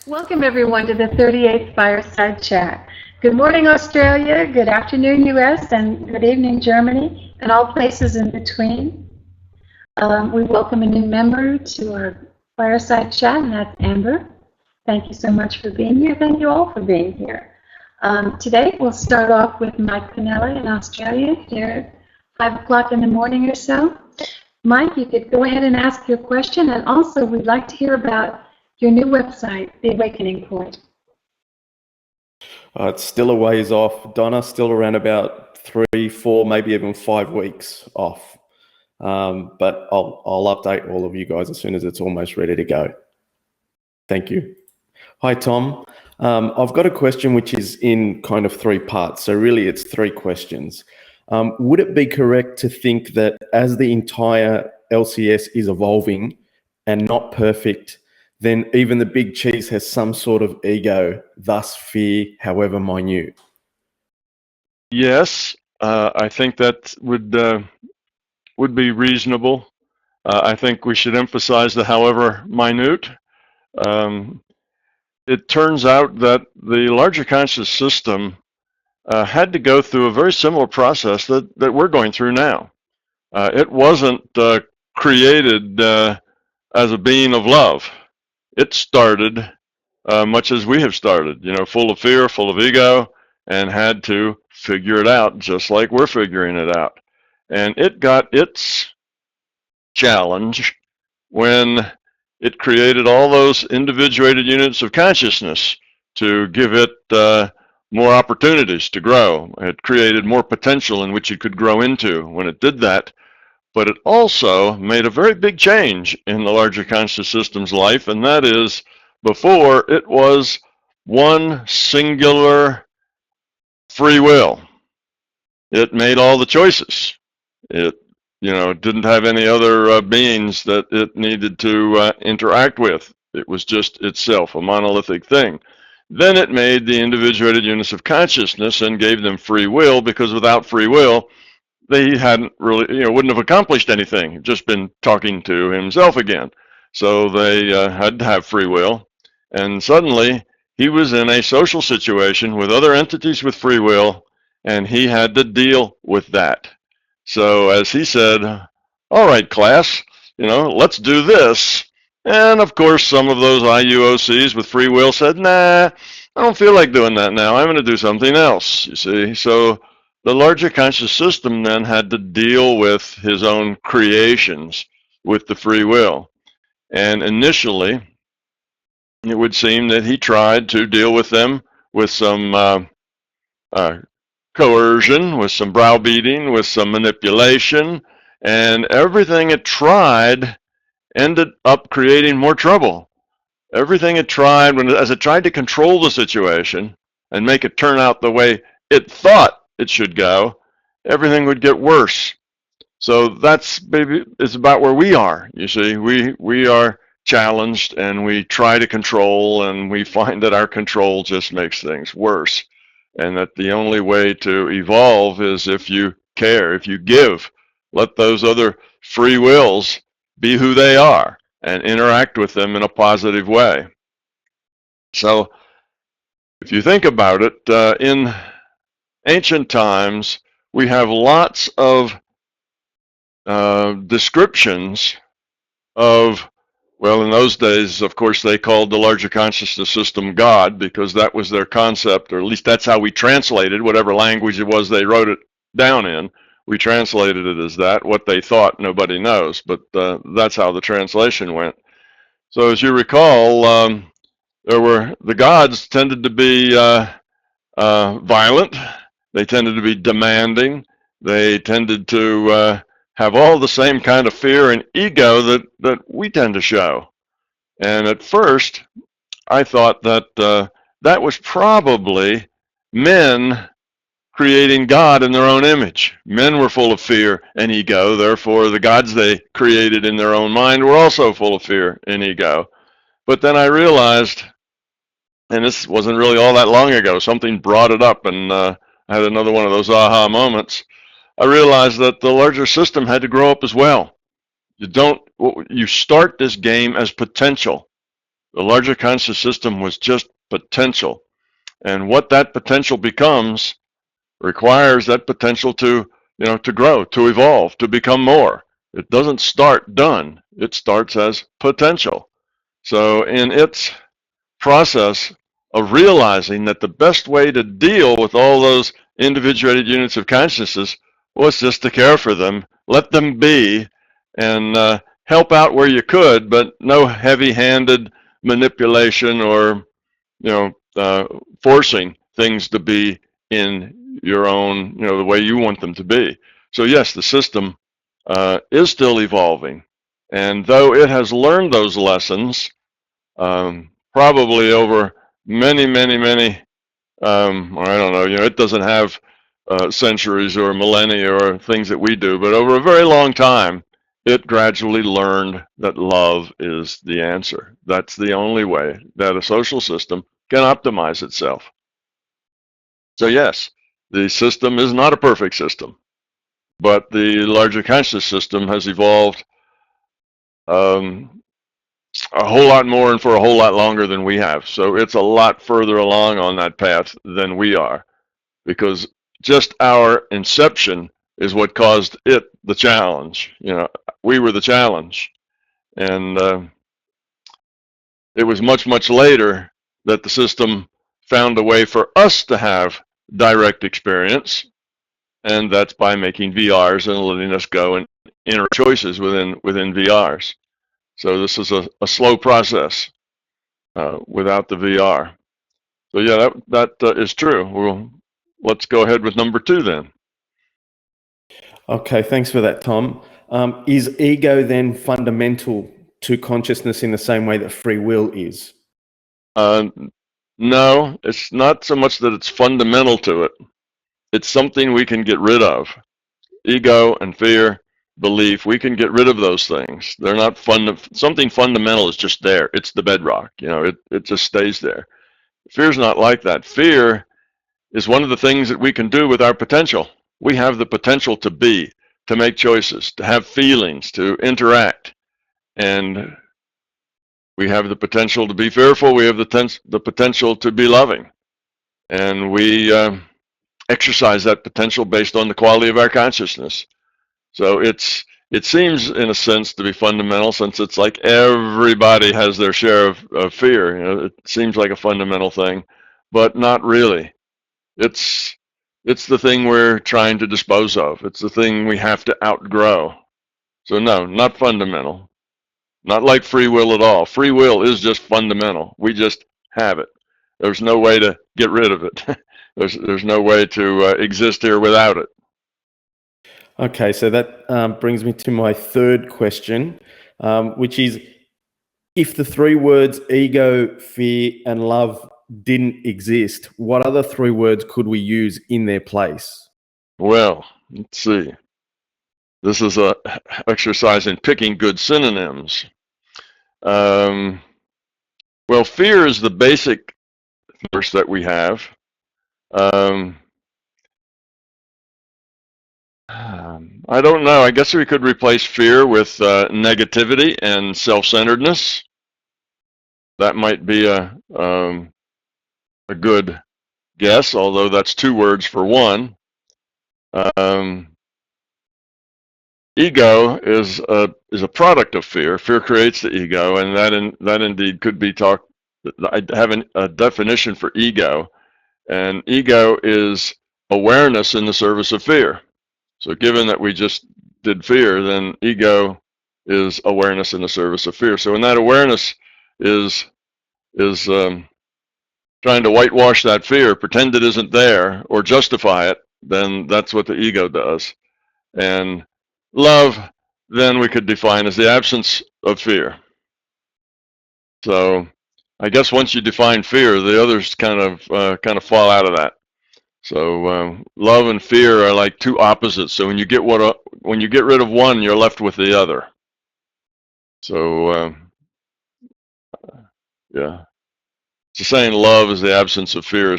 Welcome everyone to the 38th Fireside Chat. Good morning Australia, good afternoon US, and good evening Germany, and all places in between. We welcome a new member to our Fireside Chat, and that's Amber. Thank you so much for being here. Thank you all for being here. Today we'll start off with Mike Pinelli in Australia here at 5 o'clock in the morning or so. Mike, you could go ahead and ask your question, and also we'd like to hear about your new website, The Awakening Point. It's still a ways off, Donna, still around about 3, 4, maybe even 5 weeks off. But I'll update all of you guys as soon as it's almost ready to go. Thank you. Hi, Tom. I've got a question which is in kind of 3 parts. So really it's 3 questions. Would it be correct to think that as the entire LCS is evolving and not perfect, then even the big cheese has some sort of ego, thus fear, however minute? Yes, I think that would be reasonable. I think we should emphasize the however minute. It turns out that the larger conscious system had to go through a very similar process that we're going through now. It wasn't created as a being of love. It started much as we have started, full of fear, full of ego, and had to figure it out just like we're figuring it out. And it got its challenge when it created all those individuated units of consciousness to give it more opportunities to grow. It created more potential in which it could grow into when it did that. But it also made a very big change in the larger conscious system's life, and that is, before it was one singular free will. It made all the choices. It, didn't have any other beings that it needed to interact with. It was just itself, a monolithic thing. Then it made the individuated units of consciousness and gave them free will, because without free will, they hadn't really, wouldn't have accomplished anything, just been talking to himself again. So they had to have free will. And suddenly he was in a social situation with other entities with free will, and he had to deal with that. So as he said, all right, class, let's do this. And of course, some of those IUOCs with free will said, nah, I don't feel like doing that now. I'm going to do something else, you see. So the larger conscious system then had to deal with his own creations with the free will. And initially, it would seem that he tried to deal with them with some coercion, with some browbeating, with some manipulation, and everything it tried ended up creating more trouble. Everything it tried, as it tried to control the situation and make it turn out the way it thought it should go, everything would get worse. So that's maybe it's about where we are. You see, we are challenged and we try to control, and we find that our control just makes things worse, and that the only way to evolve is if you care, if you give, let those other free wills be who they are and interact with them in a positive way. So if you think about it, in ancient times, we have lots of descriptions of, well, in those days, of course, they called the larger consciousness system God, because that was their concept, or at least that's how we translated whatever language it was they wrote it down in. We translated it as that. What they thought, nobody knows, but that's how the translation went. So as you recall, the gods tended to be violent. They tended to be demanding. They tended to have all the same kind of fear and ego that we tend to show. And at first, I thought that that was probably men creating God in their own image. Men were full of fear and ego, therefore the gods they created in their own mind were also full of fear and ego. But then I realized, and this wasn't really all that long ago, something brought it up, and I had another one of those aha moments. I realized that the larger system had to grow up as well. You start this game as potential. The larger conscious system was just potential. And what that potential becomes requires that potential to, to grow, to evolve, to become more. It doesn't start done. It starts as potential. So in its process of realizing that the best way to deal with all those individuated units of consciousness was just to care for them, let them be, and help out where you could, but no heavy-handed manipulation or forcing things to be in your own, the way you want them to be. So yes, the system is still evolving, and though it has learned those lessons, probably over many, or I don't know, it doesn't have centuries or millennia or things that we do, but over a very long time, it gradually learned that love is the answer. That's the only way that a social system can optimize itself. So yes, the system is not a perfect system, but the larger conscious system has evolved a whole lot more and for a whole lot longer than we have. So it's a lot further along on that path than we are, because just our inception is what caused it the challenge. We were the challenge. And it was much later that the system found a way for us to have direct experience, and that's by making VRs and letting us go and inner choices within VRs. So this is a slow process without the VR. So yeah, that is true. Let's go ahead with number 2 then. Okay, thanks for that, Tom. Is ego then fundamental to consciousness in the same way that free will is? No, it's not so much that it's fundamental to it. It's something we can get rid of. Ego and fear, belief, we can get rid of those things. They're not something fundamental is just there. It's the bedrock. It just stays there. Fear's not like that. Fear is one of the things that we can do with our potential. We have the potential to be, to make choices, to have feelings, to interact. And we have the potential to be fearful. We have the potential to be loving. And we exercise that potential based on the quality of our consciousness. So it seems, in a sense, to be fundamental, since it's like everybody has their share of fear. It seems like a fundamental thing, but not really. It's the thing we're trying to dispose of. It's the thing we have to outgrow. So no, not fundamental. Not like free will at all. Free will is just fundamental. We just have it. There's no way to get rid of it. There's no way to exist here without it. Okay, so that brings me to my third question, which is, if the 3 words ego, fear, and love didn't exist, what other 3 words could we use in their place? Well, let's see. This is an exercise in picking good synonyms. Well, fear is the basic force that we have. I don't know. I guess we could replace fear with negativity and self-centeredness. That might be a good guess, although that's 2 words for one. Ego is a product of fear. Fear creates the ego, and that indeed could be talked. I have a definition for ego, and ego is awareness in the service of fear. So given that we just did fear, then ego is awareness in the service of fear. So when that awareness is trying to whitewash that fear, pretend it isn't there, or justify it, then that's what the ego does. And love, then we could define as the absence of fear. So I guess once you define fear, the others kind of fall out of that. So love and fear are like 2 opposites. So when you get rid of one, you're left with the other. So yeah, so saying love is the absence of fear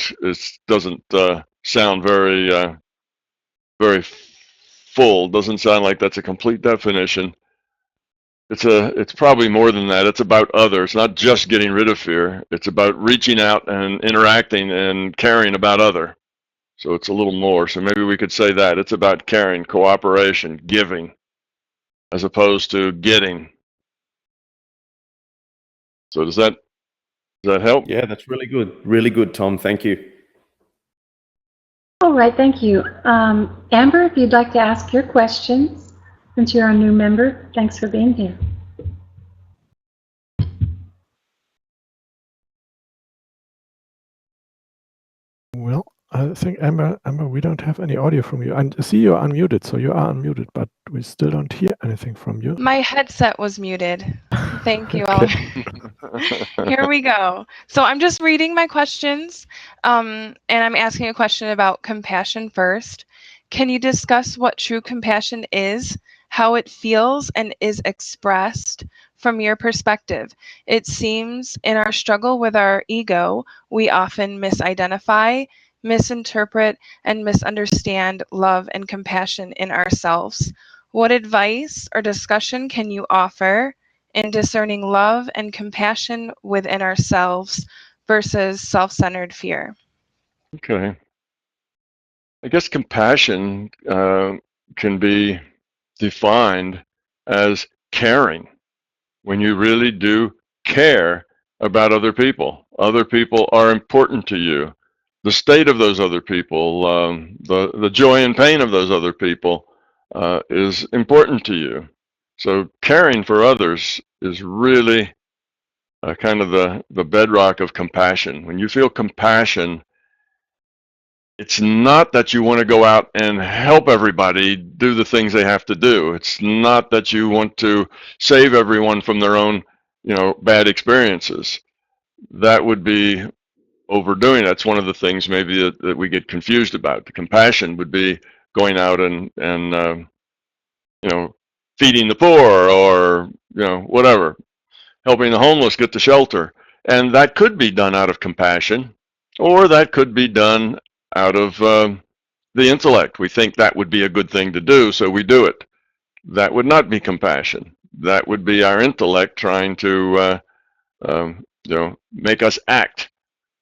doesn't sound very very full. Doesn't sound like that's a complete definition. it's probably more than that. It's about others, not just getting rid of fear. It's about reaching out and interacting and caring about other. So it's a little more. So maybe we could say that it's about caring, cooperation, giving, as opposed to getting. So does that help? Yeah, that's really good. Really good, Tom. Thank you. All right, thank you. Amber, if you'd like to ask your questions, since you're a new member, thanks for being here. Well, I think, Amber, we don't have any audio from you. I see you're unmuted, so you are unmuted, but we still don't hear anything from you. My headset was muted. Thank you, Okay. Here we go. So I'm just reading my questions, and I'm asking a question about compassion first. Can you discuss what true compassion is, how it feels and is expressed from your perspective? It seems in our struggle with our ego, we often misidentify, misinterpret, and misunderstand love and compassion in ourselves. What advice or discussion can you offer in discerning love and compassion within ourselves versus self-centered fear? Okay. I guess compassion can be defined as caring, when you really do care about other people. Other people are important to you. The state of those other people, the joy and pain of those other people is important to you. So caring for others is really kind of the bedrock of compassion. When you feel compassion, it's not that you want to go out and help everybody do the things they have to do. It's not that you want to save everyone from their own, bad experiences. That would be overdoing. That's one of the things maybe that we get confused about. The compassion would be going out and feeding the poor, or whatever, helping the homeless get to shelter. And that could be done out of compassion, or that could be done out of the intellect. We think that would be a good thing to do, so we do it. That would not be compassion. That would be our intellect trying to make us act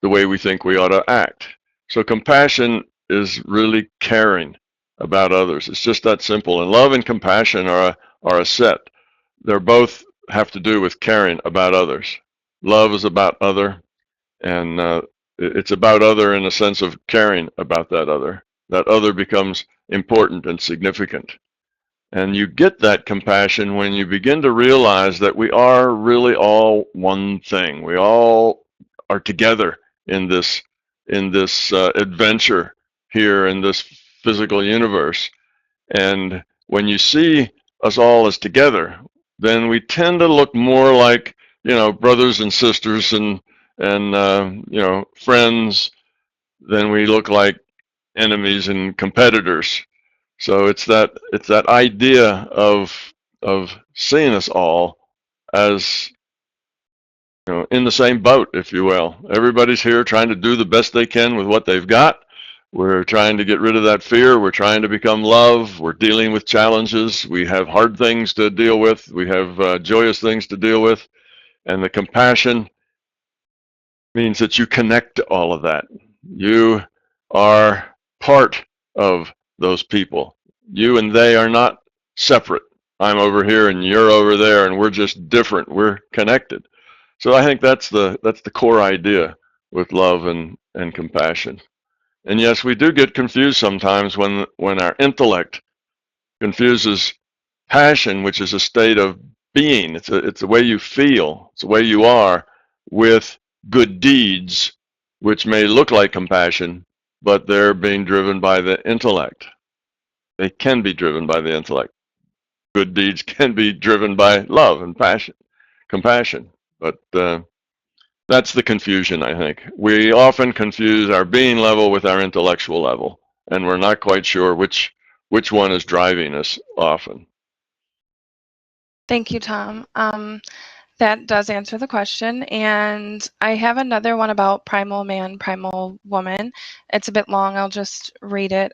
the way we think we ought to act. So compassion is really caring about others. It's just that simple. And love and compassion are a set. They're both have to do with caring about others. Love is about other, and it's about other in the sense of caring about that other. That other becomes important and significant. And you get that compassion when you begin to realize that we are really all one thing. We all are together in this adventure here in this physical universe. And when you see us all as together, then we tend to look more like, brothers and sisters and friends than we look like enemies and competitors. So it's that idea of seeing us all as in the same boat, if you will. Everybody's here trying to do the best they can with what they've got. We're trying to get rid of that fear. We're trying to become love. We're dealing with challenges. We have hard things to deal with. We have joyous things to deal with. And the compassion means that you connect to all of that. You are part of those people. You and they are not separate. I'm over here and you're over there, and we're just different. We're connected. So I think that's the core idea with love and compassion. And yes, we do get confused sometimes when our intellect confuses passion, which is a state of being. It's the way you feel. It's the way you are, with good deeds, which may look like compassion, but they're being driven by the intellect. They can be driven by the intellect. Good deeds can be driven by love and compassion. But that's the confusion, I think. We often confuse our being level with our intellectual level, and we're not quite sure which one is driving us often. Thank you, Tom. That does answer the question. And I have another one about primal man, primal woman. It's a bit long. I'll just read it.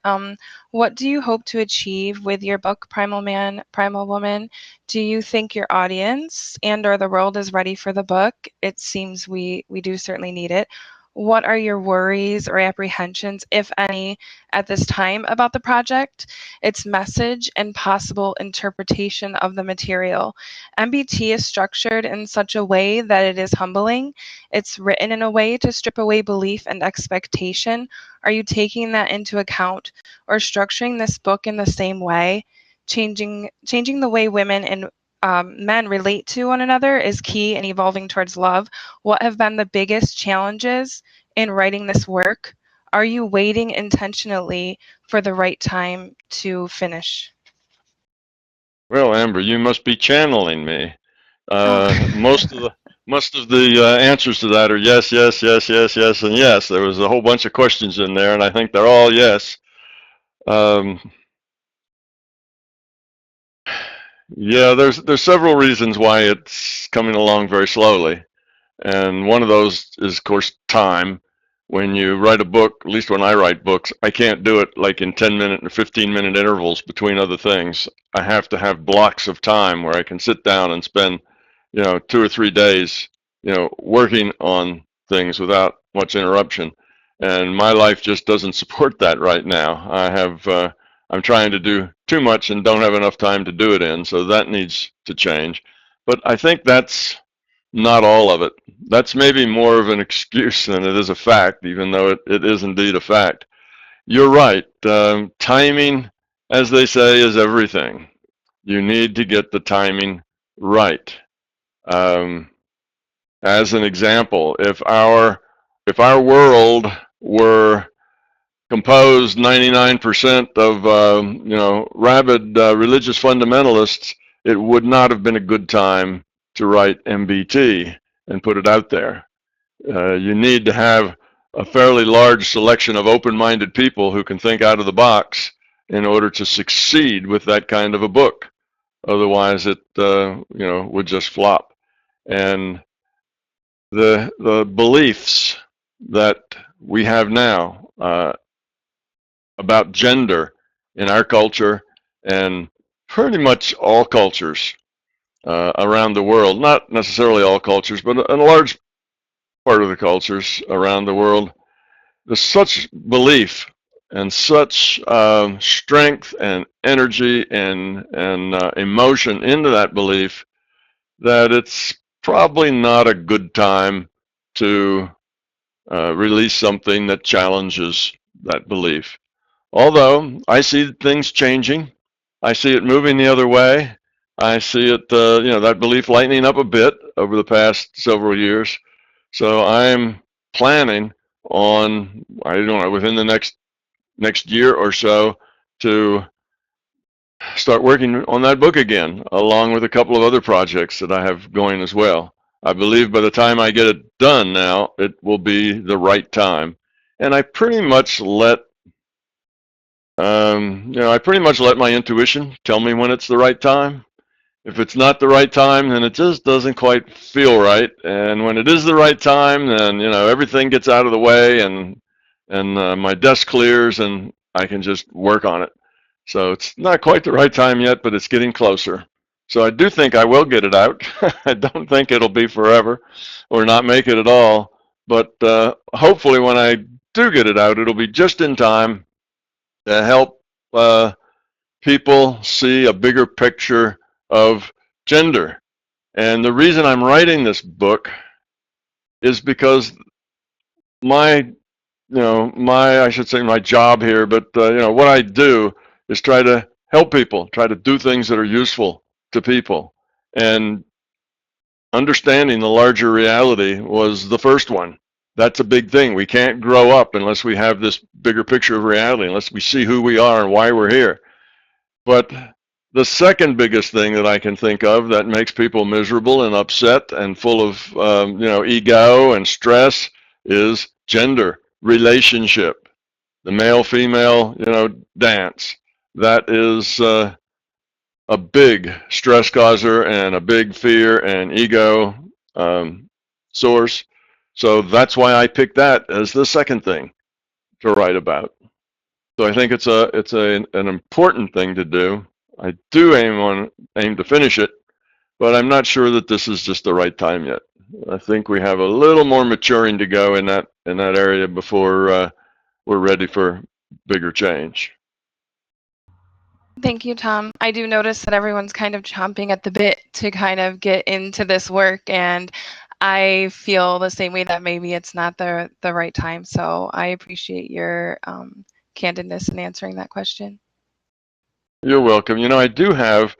What do you hope to achieve with your book, Primal Man, Primal Woman? Do you think your audience and or the world is ready for the book? It seems we do certainly need it. What are your worries or apprehensions, if any, at this time about the project, its message, and possible interpretation of the material? MBT is structured in such a way that it is humbling. It's written in a way to strip away belief and expectation. Are you taking that into account or structuring this book in the same way? Changing the way women and men relate to one another is key in evolving towards love. What have been the biggest challenges in writing this work? Are you waiting intentionally for the right time to finish? Well, Amber, you must be channeling me. Oh. Most of the answers to that are yes, yes, yes, yes, yes, and yes. There was a whole bunch of questions in there, and I think they're all yes. Yeah, there's several reasons why it's coming along very slowly, and one of those is, of course, time. When you write a book, at least when I write books, I can't do it like in 10-minute or 15-minute intervals between other things. I have to have blocks of time where I can sit down and spend, 2 or 3 days, working on things without much interruption. And my life just doesn't support that right now. I'm trying to do too much and don't have enough time to do it in, so that needs to change. But I think that's not all of it. That's maybe more of an excuse than it is a fact, even though it is indeed a fact. You're right. Timing, as they say, is everything. You need to get the timing right. As an example, if our world were composed 99% of rabid religious fundamentalists, it would not have been a good time to write MBT and put it out there. You need to have a fairly large selection of open-minded people who can think out of the box in order to succeed with that kind of a book. Otherwise, it would just flop. And the beliefs that we have now about gender in our culture and pretty much all cultures around the world, not necessarily all cultures, but a large part of the cultures around the world, there's such belief and such strength and energy and emotion into that belief that it's probably not a good time to release something that challenges that belief. Although I see things changing, I see it moving the other way. I see it, that belief lightening up a bit over the past several years. So I'm planning on, I don't know, within the next year or so to start working on that book again, along with a couple of other projects that I have going as well. I believe by the time I get it done now, it will be the right time. And I pretty much let my intuition tell me when it's the right time. If it's not the right time, then it just doesn't quite feel right. And when it is the right time, then everything gets out of the way, and my desk clears, and I can just work on it. So it's not quite the right time yet, but it's getting closer. So I do think I will get it out. I don't think it'll be forever, or not make it at all. But hopefully, when I do get it out, it'll be just in time to help people see a bigger picture of gender. And the reason I'm writing this book is because my job here, but what I do is try to help people, try to do things that are useful to people. And understanding the larger reality was the first one. That's a big thing. We can't grow up unless we have this bigger picture of reality, unless we see who we are and why we're here. But the second biggest thing that I can think of that makes people miserable and upset and full of ego and stress is gender, relationship, the male-female dance. That is a big stress causer and a big fear and ego source. So that's why I picked that as the second thing to write about. So I think it's an important thing to do. I do aim to finish it, but I'm not sure that this is just the right time yet. I think we have a little more maturing to go in that area before we're ready for bigger change. Thank you, Tom. I do notice that everyone's kind of chomping at the bit to kind of get into this work, and I feel the same way, that maybe it's not the right time. So I appreciate your candidness in answering that question. You're welcome. You know, I do have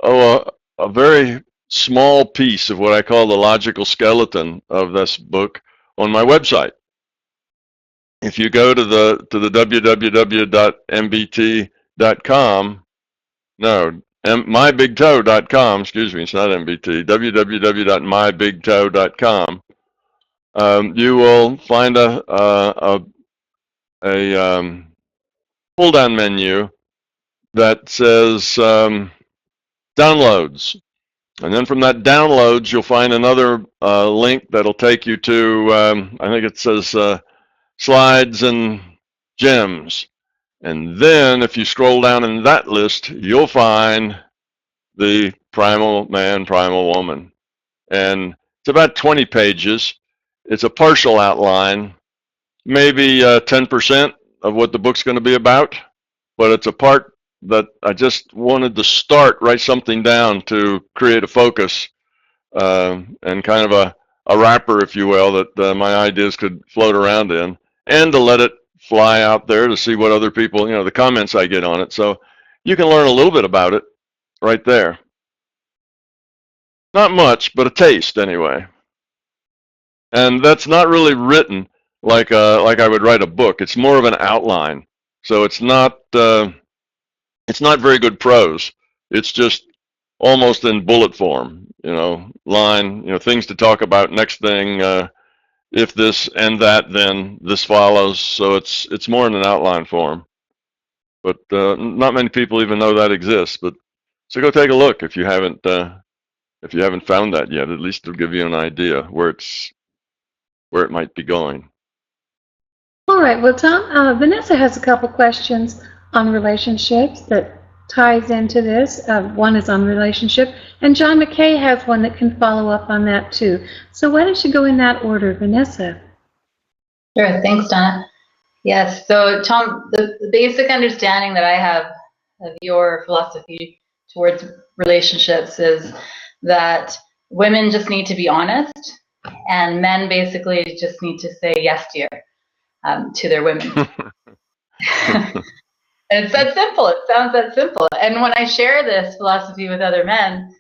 a very small piece of what I call the logical skeleton of this book on my website. If you go to the www.mbt.com, no, mybigtoe.com, excuse me, it's not MBT, www.mybigtoe.com, you will find a pull-down menu that says downloads. And then from that downloads, you'll find another link that'll take you to, I think it says slides and gems. And then if you scroll down in that list, you'll find the Primal Man, Primal Woman. And it's about 20 pages. It's a partial outline, maybe 10% of what the book's going to be about, but it's a part that I just wanted to write something down to create a focus and kind of a wrapper, if you will, that my ideas could float around in, and to let it fly out there to see what other people, the comments I get on it. So you can learn a little bit about it right there. Not much, but a taste anyway. And that's not really written like I would write a book. It's more of an outline. So it's not very good prose. It's just almost in bullet form, line, things to talk about, next thing, if this and that, then this follows. So it's more in an outline form. But not many people even know that exists. But so go take a look if you haven't found that yet. At least it'll give you an idea where it might be going. All right. Well, Tom, Vanessa has a couple questions on relationships that ties into this. One is on relationship, and John McKay has one that can follow up on that too. So why don't you go in that order, Vanessa? Sure. Thanks, Donna. Yes. So, Tom, the basic understanding that I have of your philosophy towards relationships is that women just need to be honest, and men basically just need to say yes, dear, to their women. It's that simple. It sounds that simple. And when I share this philosophy with other men,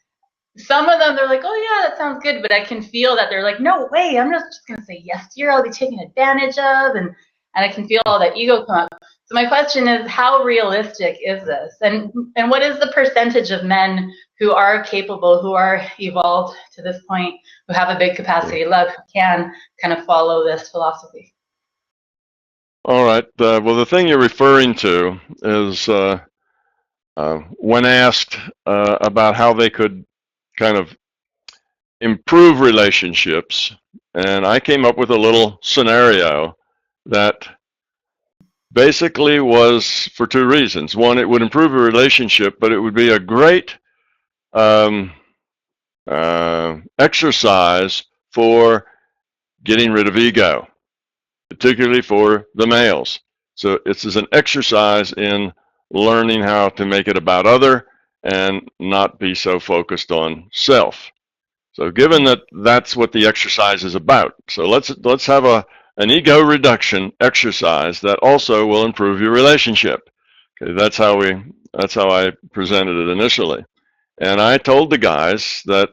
some of them, they're like, oh yeah, that sounds good. But I can feel that they're like, no way, I'm not just going to say yes, dear, I'll be taken advantage of. And I can feel all that ego come up. So my question is, how realistic is this? And what is the percentage of men who are capable, who are evolved to this point, who have a big capacity to love, who can kind of follow this philosophy? All right. Well, the thing you're referring to is when asked about how they could kind of improve relationships, and I came up with a little scenario that basically was for two reasons. One, it would improve a relationship, but it would be a great exercise for getting rid of ego, particularly for the males. So it's an exercise in learning how to make it about other and not be so focused on self. So given that that's what the exercise is about, so let's have an ego reduction exercise that also will improve your relationship. Okay, that's how I presented it initially. And I told the guys that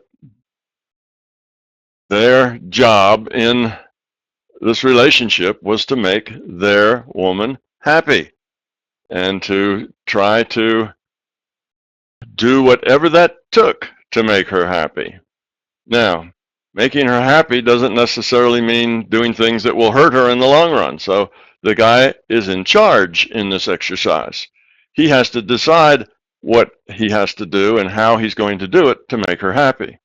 their job in this relationship was to make their woman happy and to try to do whatever that took to make her happy. Now, making her happy doesn't necessarily mean doing things that will hurt her in the long run. So the guy is in charge in this exercise. He has to decide what he has to do and how he's going to do it to make her happy.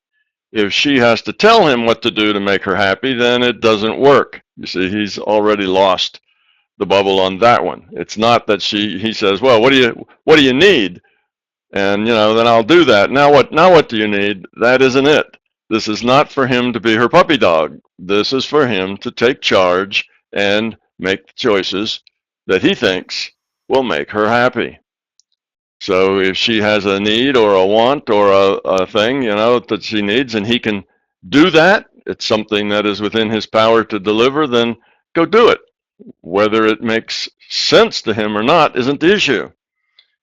If she has to tell him what to do to make her happy, then it doesn't work. You see, he's already lost the bubble on that one. It's not that he says, well, what do you need? And, then I'll do that. Now what do you need? That isn't it. This is not for him to be her puppy dog. This is for him to take charge and make the choices that he thinks will make her happy. So if she has a need or a want or a thing, that she needs, and he can do that, it's something that is within his power to deliver, then go do it. Whether it makes sense to him or not isn't the issue.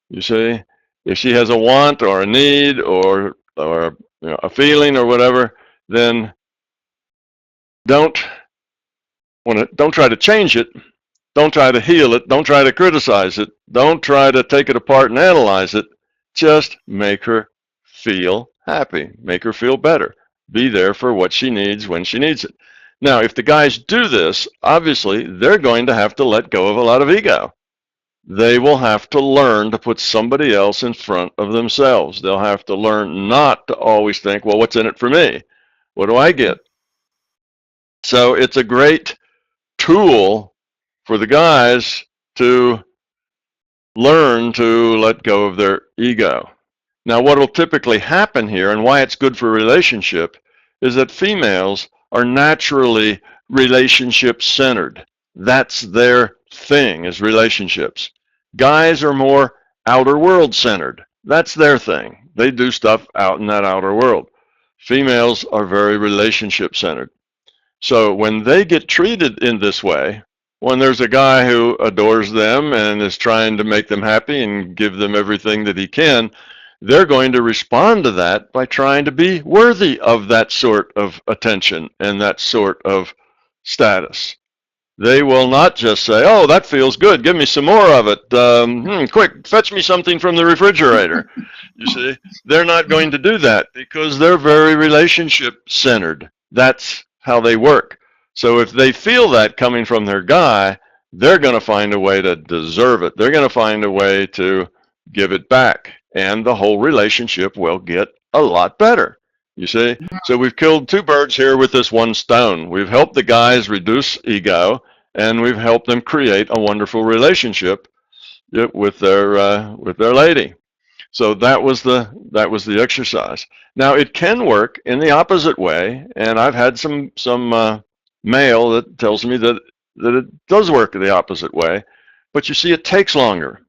You see, if she has a want or a need or a feeling or whatever, then don't try to change it. Don't try to heal it. Don't try to criticize it. Don't try to take it apart and analyze it. Just make her feel happy. Make her feel better. Be there for what she needs when she needs it. Now, if the guys do this, obviously, they're going to have to let go of a lot of ego. They will have to learn to put somebody else in front of themselves. They'll have to learn not to always think, well, what's in it for me? What do I get? So it's a great tool for the guys to learn to let go of their ego. Now, what will typically happen here, and why it's good for a relationship, is that females are naturally relationship-centered. That's their thing, is relationships. Guys are more outer world-centered. That's their thing. They do stuff out in that outer world. Females are very relationship-centered. So when they get treated in this way, when there's a guy who adores them and is trying to make them happy and give them everything that he can, they're going to respond to that by trying to be worthy of that sort of attention and that sort of status. They will not just say, oh, that feels good, give me some more of it. Quick, fetch me something from the refrigerator. You see, they're not going to do that because they're very relationship-centered. That's how they work. So if they feel that coming from their guy, they're going to find a way to deserve it. They're going to find a way to give it back. And the whole relationship will get a lot better. You see? So we've killed two birds here with this one stone. We've helped the guys reduce ego, and we've helped them create a wonderful relationship with their lady. So that was the exercise. Now it can work in the opposite way, and I've had some male that tells me that it does work the opposite way, but you see, it takes longer.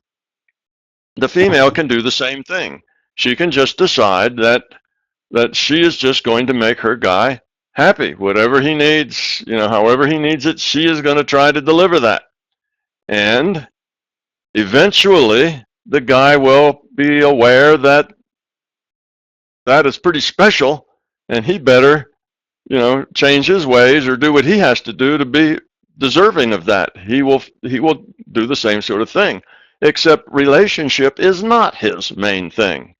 The female can do the same thing. She can just decide that she is just going to make her guy happy. Whatever he needs, however he needs it, she is going to try to deliver that. And eventually, the guy will be aware that that is pretty special, and he better change his ways or do what he has to do to be deserving of that. He will do the same sort of thing, except relationship is not his main thing.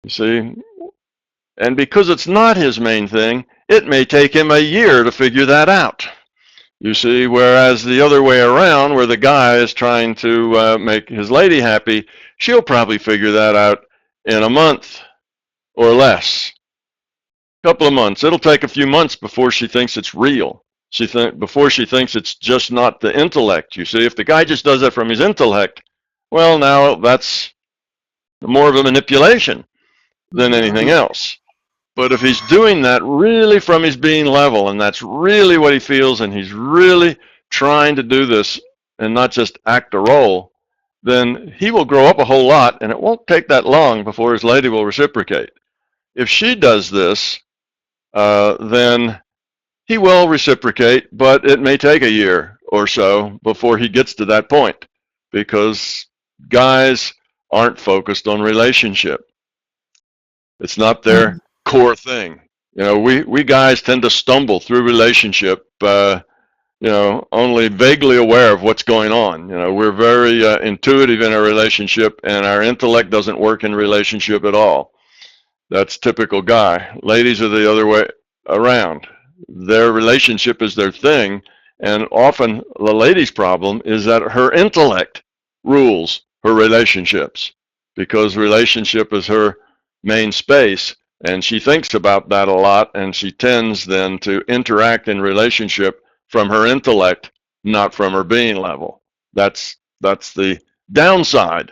You see? And because it's not his main thing, it may take him a year to figure that out. You see, whereas the other way around, where the guy is trying to make his lady happy, she'll probably figure that out in a month or less. Couple of months. It'll take a few months before she thinks it's real. Before she thinks it's just not the intellect. You see, if the guy just does that from his intellect, well, now that's more of a manipulation than anything else. But if he's doing that really from his being level, and that's really what he feels, and he's really trying to do this and not just act a role, then he will grow up a whole lot, and it won't take that long before his lady will reciprocate. If she does this, then he will reciprocate, but it may take a year or so before he gets to that point, because guys aren't focused on relationship. It's not their core thing. We guys tend to stumble through relationship, only vaguely aware of what's going on. We're very intuitive in our relationship, and our intellect doesn't work in relationship at all. That's typical guy. Ladies are the other way around. Their relationship is their thing, and often the lady's problem is that her intellect rules her relationships, because relationship is her main space, And she thinks about that a lot, and she tends then to interact in relationship from her intellect, not from her being level. That's the downside,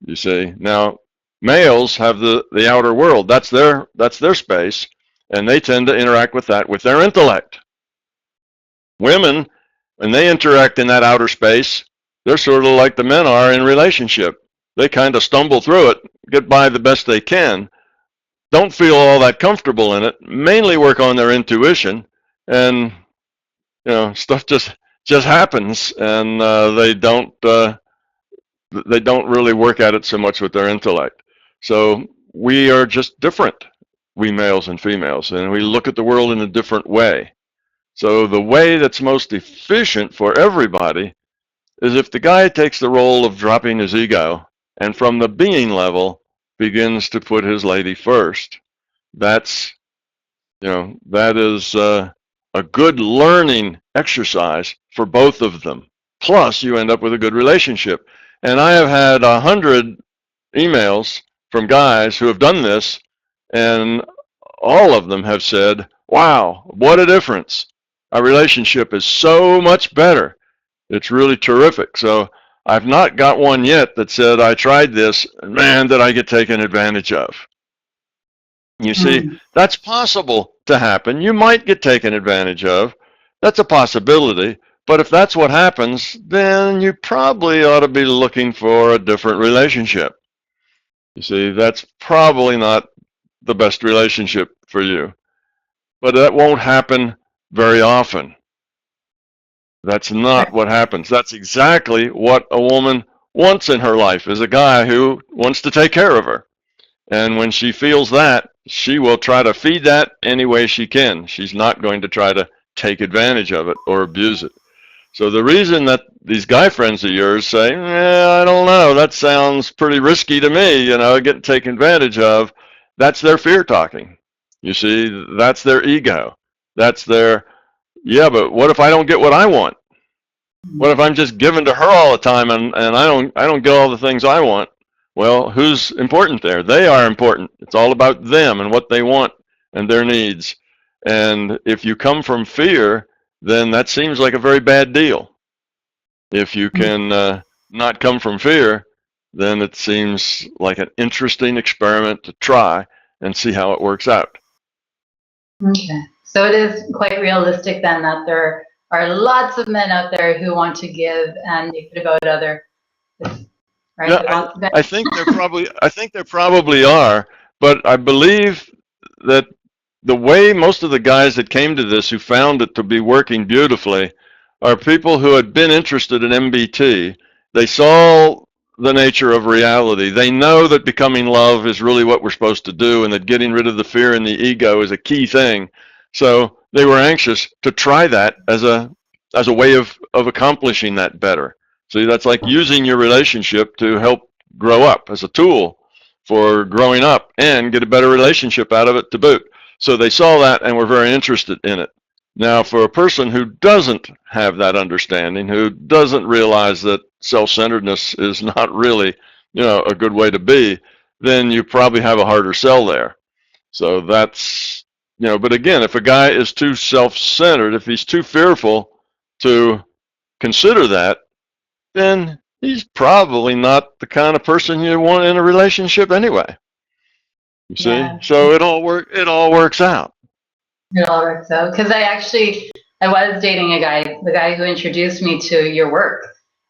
you see. Now, males have the outer world. That's their space, and they tend to interact with that with their intellect. Women, when they interact in that outer space, they're sort of like the men are in relationship. They kind of stumble through it, get by the best they can, don't feel all that comfortable in it, mainly work on their intuition, and stuff just happens, and they don't really work at it so much with their intellect. So we are just different, we males and females, and we look at the world in a different way. So the way that's most efficient for everybody is if the guy takes the role of dropping his ego and from the being level begins to put his lady first. That is a good learning exercise for both of them. Plus, you end up with a good relationship. And I have had 100 emails from guys who have done this, and all of them have said, wow, what a difference. Our relationship is so much better. It's really terrific. So I've not got one yet that said, I tried this, and man, did I get taken advantage of. You see, that's possible to happen. You might get taken advantage of. That's a possibility. But if that's what happens, then you probably ought to be looking for a different relationship. You see, that's probably not the best relationship for you. But that won't happen very often. That's not what happens. That's exactly what a woman wants in her life, is a guy who wants to take care of her. And when she feels that, she will try to feed that any way she can. She's not going to try to take advantage of it or abuse it. So the reason that these guy friends of yours say, I don't know, that sounds pretty risky to me, getting taken advantage of, that's their fear talking. You see, that's their ego. That's their, yeah, but what if I don't get what I want? What if I'm just given to her all the time and I don't get all the things I want? Well, who's important there? They are important. It's all about them and what they want and their needs. And if you come from fear, then that seems like a very bad deal. If you can not come from fear, then it seems like an interesting experiment to try and see how it works out. Okay. So it is quite realistic then that there are lots of men out there who want to give and make it about other. Right? Yeah, I think there probably are, but I believe that the way most of the guys that came to this who found it to be working beautifully are people who had been interested in MBT. They saw the nature of reality. They know that becoming love is really what we're supposed to do, and that getting rid of the fear and the ego is a key thing. So they were anxious to try that as a way of accomplishing that better. So that's like using your relationship to help grow up as a tool for growing up and get a better relationship out of it to boot. So they saw that and were very interested in it. Now, for a person who doesn't have that understanding, who doesn't realize that self-centeredness is not really, a good way to be, then you probably have a harder sell there. So that's, but again, if a guy is too self-centered, if he's too fearful to consider that, then he's probably not the kind of person you want in a relationship anyway. You see? Yeah. So it all works out. It all works out. Because I was dating a guy, the guy who introduced me to your work.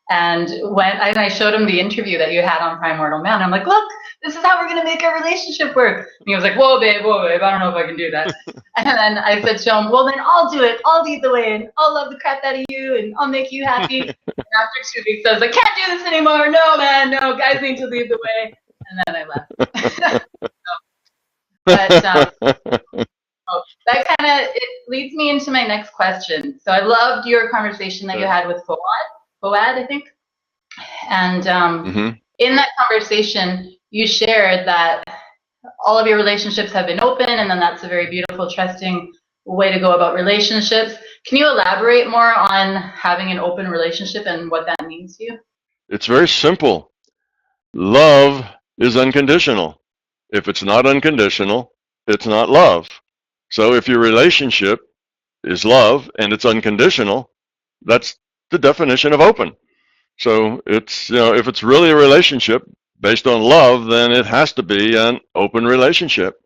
And when I showed him the interview that you had on Primordial Man, I'm like, look, this is how we're going to make our relationship work. And he was like, whoa, babe, I don't know if I can do that. And then I said to him, well, then I'll do it. I'll lead the way, and I'll love the crap out of you, and I'll make you happy. And after 2 weeks, I was like, can't do this anymore. No, man, no, guys need to lead the way. And then I left. That kind of, it leads me into my next question. So I loved your conversation that you had with Fouad, I think. And in that conversation, you shared that all of your relationships have been open, and then that's a very beautiful, trusting way to go about relationships. Can you elaborate more on having an open relationship and what that means to you? It's very simple. Love is unconditional. If it's not unconditional, it's not love. So if your relationship is love and it's unconditional, that's the definition of open. So it's, if it's really a relationship based on love, then it has to be an open relationship.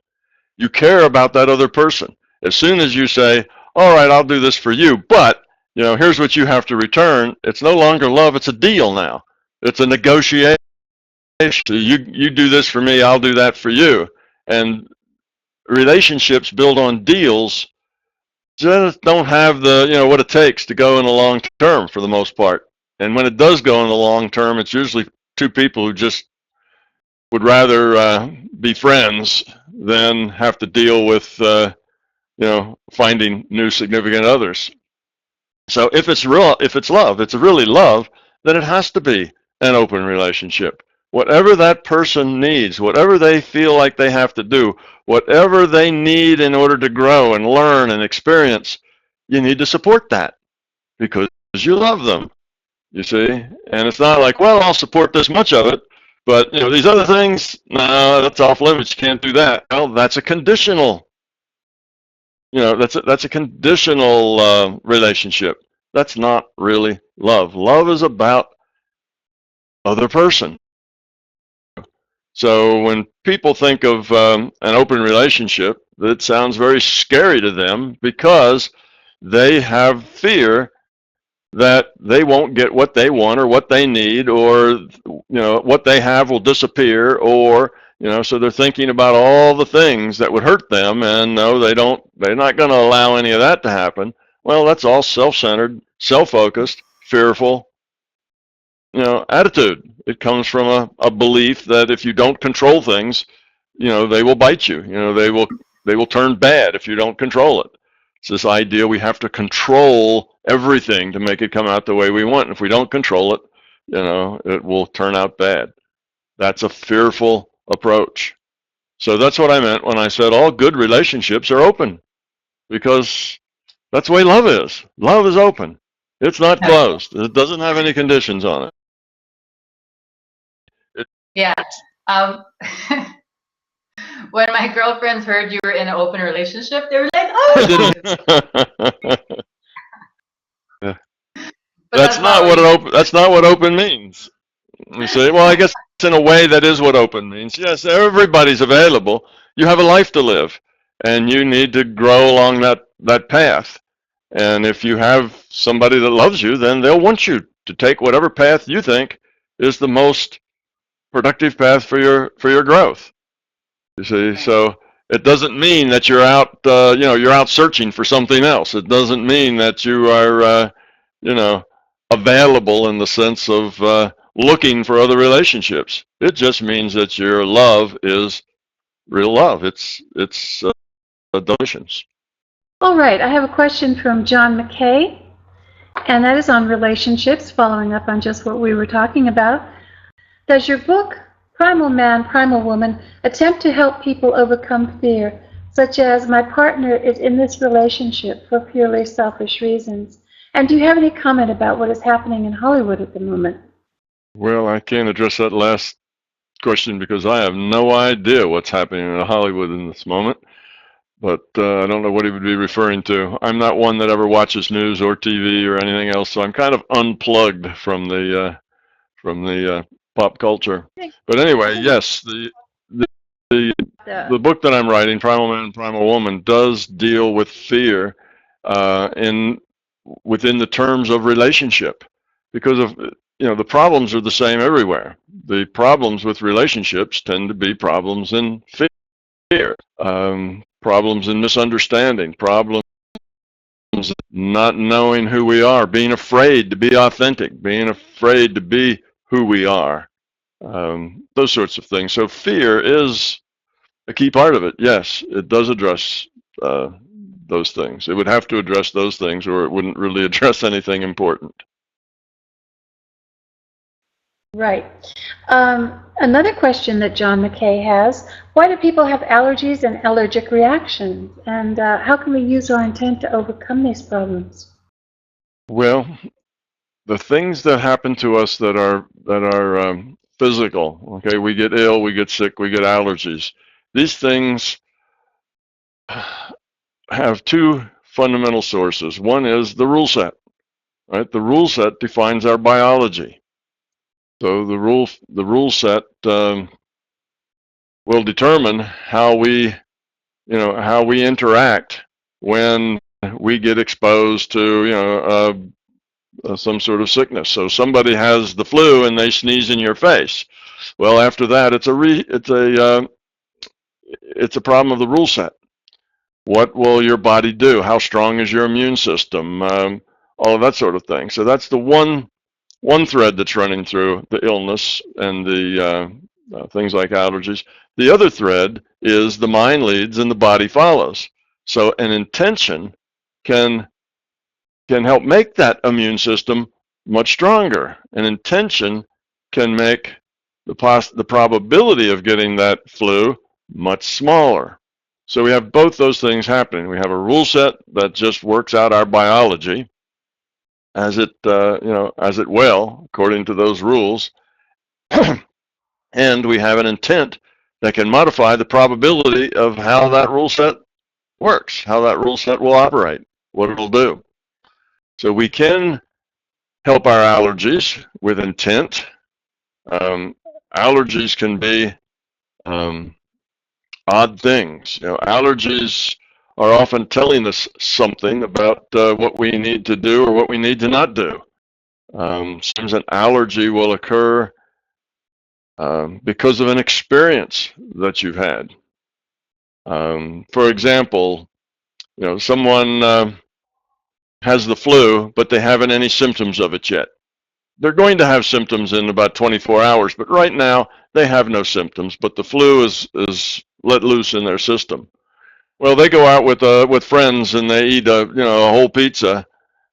You care about that other person. As soon as you say, all right, I'll do this for you, but here's what you have to return, it's no longer love, it's a deal now. It's a negotiation. You do this for me, I'll do that for you. And relationships built on deals just don't have the, what it takes to go in the long term for the most part. And when it does go in the long term, it's usually two people who just would rather be friends than have to deal with, finding new significant others. So if it's love, it's really love, then it has to be an open relationship. Whatever that person needs, whatever they feel like they have to do, whatever they need in order to grow and learn and experience, you need to support that because you love them, you see? And it's not like, well, I'll support this much of it, but these other things, no, that's off limits, you can't do that. Well, that's a conditional, that's a conditional relationship. That's not really love. Love is about other person. So when people think of an open relationship, that sounds very scary to them because they have fear that they won't get what they want or what they need, or what they have will disappear, or so they're thinking about all the things that would hurt them, and no, they're not going to allow any of that to happen. Well, that's all self-centered, self-focused, fearful attitude. It comes from a belief that if you don't control things, they will bite you. They will turn bad if you don't control it. It's this idea we have to control everything to make it come out the way we want. And if we don't control it, it will turn out bad. That's a fearful approach. So that's what I meant when I said all good relationships are open, because that's the way love is. Love is open. It's not closed. It doesn't have any conditions on it. Yeah. When my girlfriends heard you were in an open relationship, they were like, "Oh." That's not what open means. You say, well, I guess in a way that is what open means. Yes, everybody's available. You have a life to live, and you need to grow along that path. And if you have somebody that loves you, then they'll want you to take whatever path you think is the most productive path for your growth. You see, so it doesn't mean that you're out, you're out searching for something else. It doesn't mean that you are, available in the sense of looking for other relationships. It just means that your love is real love. It's donations. All right, I have a question from John McKay, and that is on relationships, following up on just what we were talking about. Does your book, Primal Man, Primal Woman, attempt to help people overcome fear, such as my partner is in this relationship for purely selfish reasons? And do you have any comment about what is happening in Hollywood at the moment? Well, I can't address that last question because I have no idea what's happening in Hollywood in this moment. But I don't know what he would be referring to. I'm not one that ever watches news or TV or anything else, so I'm kind of unplugged from the pop culture. But anyway, yes, the book that I'm writing, Primal Man, Primal Woman, does deal with fear within the terms of relationship, because of the problems are the same everywhere. The problems with relationships tend to be problems in fear, problems in misunderstanding, problems not knowing who we are, being afraid to be authentic, being afraid to be who we are, those sorts of things. So fear is a key part of it. Yes, it does address those things. It would have to address those things, or it wouldn't really address anything important. Right. Another question that John McKay has: why do people have allergies and allergic reactions? And how can we use our intent to overcome these problems? Well, the things that happen to us that are physical, okay, we get ill, we get sick, we get allergies. These things have two fundamental sources. One is the rule set, right? The rule set defines our biology. So the rule set will determine how we interact when we get exposed to some sort of sickness. So somebody has the flu and they sneeze in your face. Well, after that, it's a problem of the rule set. What will your body do? How strong is your immune system? All of that sort of thing. So that's the one thread that's running through the illness and the things like allergies. The other thread is the mind leads and the body follows. So an intention can help make that immune system much stronger. An intention can make the probability of getting that flu much smaller. So we have both those things happening. We have a rule set that just works out our biology as it will, according to those rules. And we have an intent that can modify the probability of how that rule set works, how that rule set will operate, what it'll do. So we can help our allergies with intent. Allergies can be odd things. Allergies are often telling us something about what we need to do or what we need to not do. Sometimes an allergy will occur because of an experience that you've had. For example, someone has the flu, but they haven't any symptoms of it yet. They're going to have symptoms in about 24 hours, but right now they have no symptoms, but the flu is let loose in their system. Well, they go out with friends and they eat a whole pizza,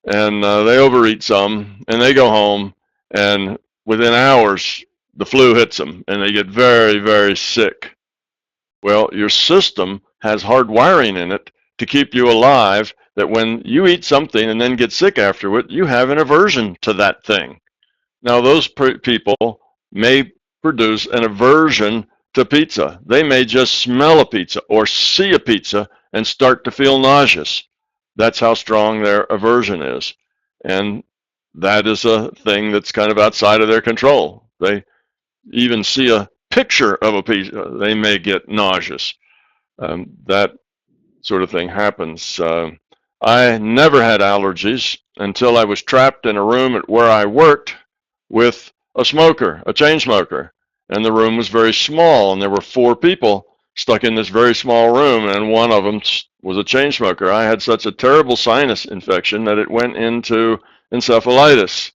and they overeat some, and they go home, and within hours the flu hits them, and they get very, very sick. Well, your system has hard wiring in it to keep you alive, that when you eat something and then get sick afterward, you have an aversion to that thing. Now, those people may produce an aversion to pizza. They may just smell a pizza or see a pizza and start to feel nauseous. That's how strong their aversion is. And that is a thing that's kind of outside of their control. They even see a picture of a pizza, they may get nauseous. That sort of thing happens. I never had allergies until I was trapped in a room at where I worked with a smoker, a chain smoker. And the room was very small, and there were 4 people stuck in this very small room, and one of them was a chain smoker. I had such a terrible sinus infection that it went into encephalitis,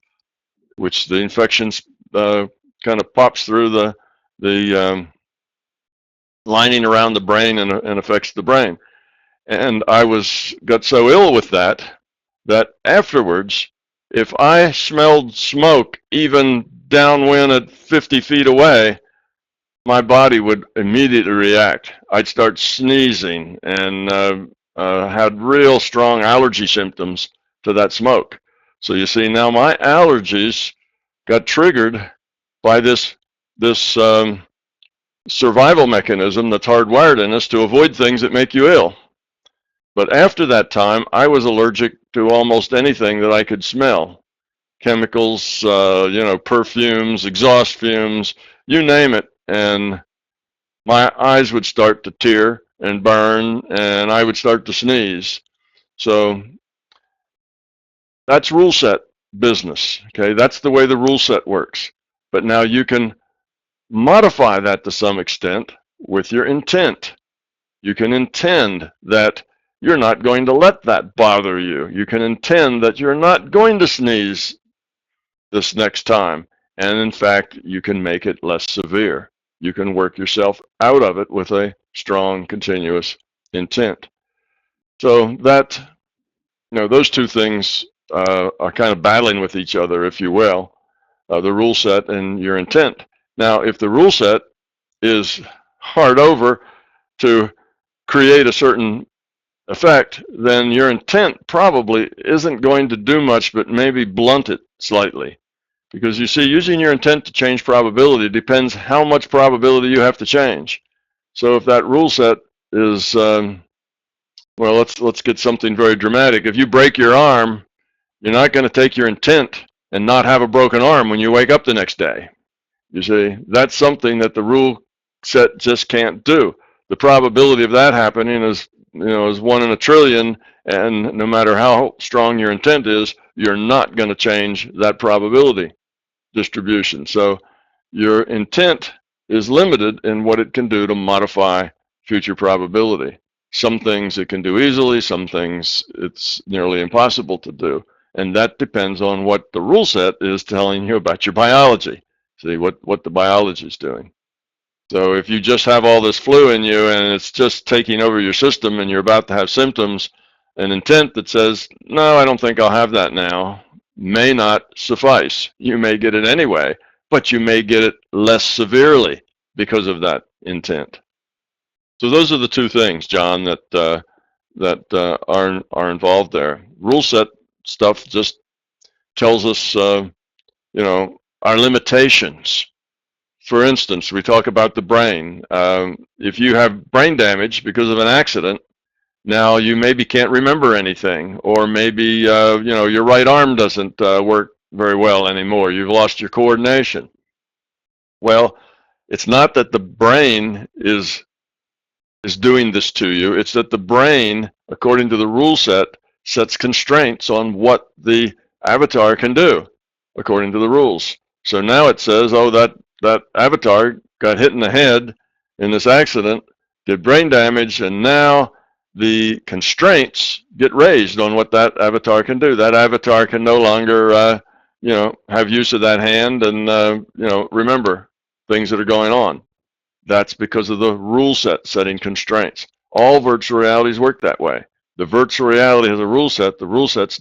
which the infection kind of pops through the lining around the brain and affects the brain. And I got so ill with that afterwards, if I smelled smoke even downwind at 50 feet away, my body would immediately react. I'd start sneezing and had real strong allergy symptoms to that smoke. So you see, now my allergies got triggered by this survival mechanism that's hardwired in us to avoid things that make you ill. But after that time, I was allergic to almost anything that I could smell. Chemicals, perfumes, exhaust fumes, you name it. And my eyes would start to tear and burn, and I would start to sneeze. So that's rule set business. Okay, that's the way the rule set works. But now you can modify that to some extent with your intent. You can intend that you're not going to let that bother you. You can intend that you're not going to sneeze this next time. And in fact, you can make it less severe. You can work yourself out of it with a strong, continuous intent. So that, those two things are kind of battling with each other, if you will, the rule set and your intent. Now, if the rule set is hard over to create a certain effect, then your intent probably isn't going to do much but maybe blunt it slightly. Because you see, using your intent to change probability depends how much probability you have to change. So if that rule set is Well, let's get something very dramatic. If you break your arm, you're not going to take your intent and not have a broken arm when you wake up the next day. You see, that's something that the rule set just can't do. The probability of that happening is, is 1 in a trillion, and no matter how strong your intent is, you're not going to change that probability distribution. So your intent is limited in what it can do to modify future probability. Some things it can do easily, some things it's nearly impossible to do. And that depends on what the rule set is telling you about your biology. See what the biology is doing. So if you just have all this flu in you and it's just taking over your system and you're about to have symptoms, an intent that says, no, I don't think I'll have that now, may not suffice. You may get it anyway, but you may get it less severely because of that intent. So those are the two things, John, that are involved there. Rule set stuff just tells us, our limitations. For instance, we talk about the brain. If you have brain damage because of an accident, now you maybe can't remember anything, or maybe your right arm doesn't work very well anymore. You've lost your coordination. Well, it's not that the brain is doing this to you. It's that the brain, according to the rule set, sets constraints on what the avatar can do, according to the rules. So now it says, oh, that avatar got hit in the head in this accident, did brain damage, and now the constraints get raised on what that avatar can do. That avatar can no longer, have use of that hand and, remember things that are going on. That's because of the rule set setting constraints. All virtual realities work that way. The virtual reality has a rule set. The rule sets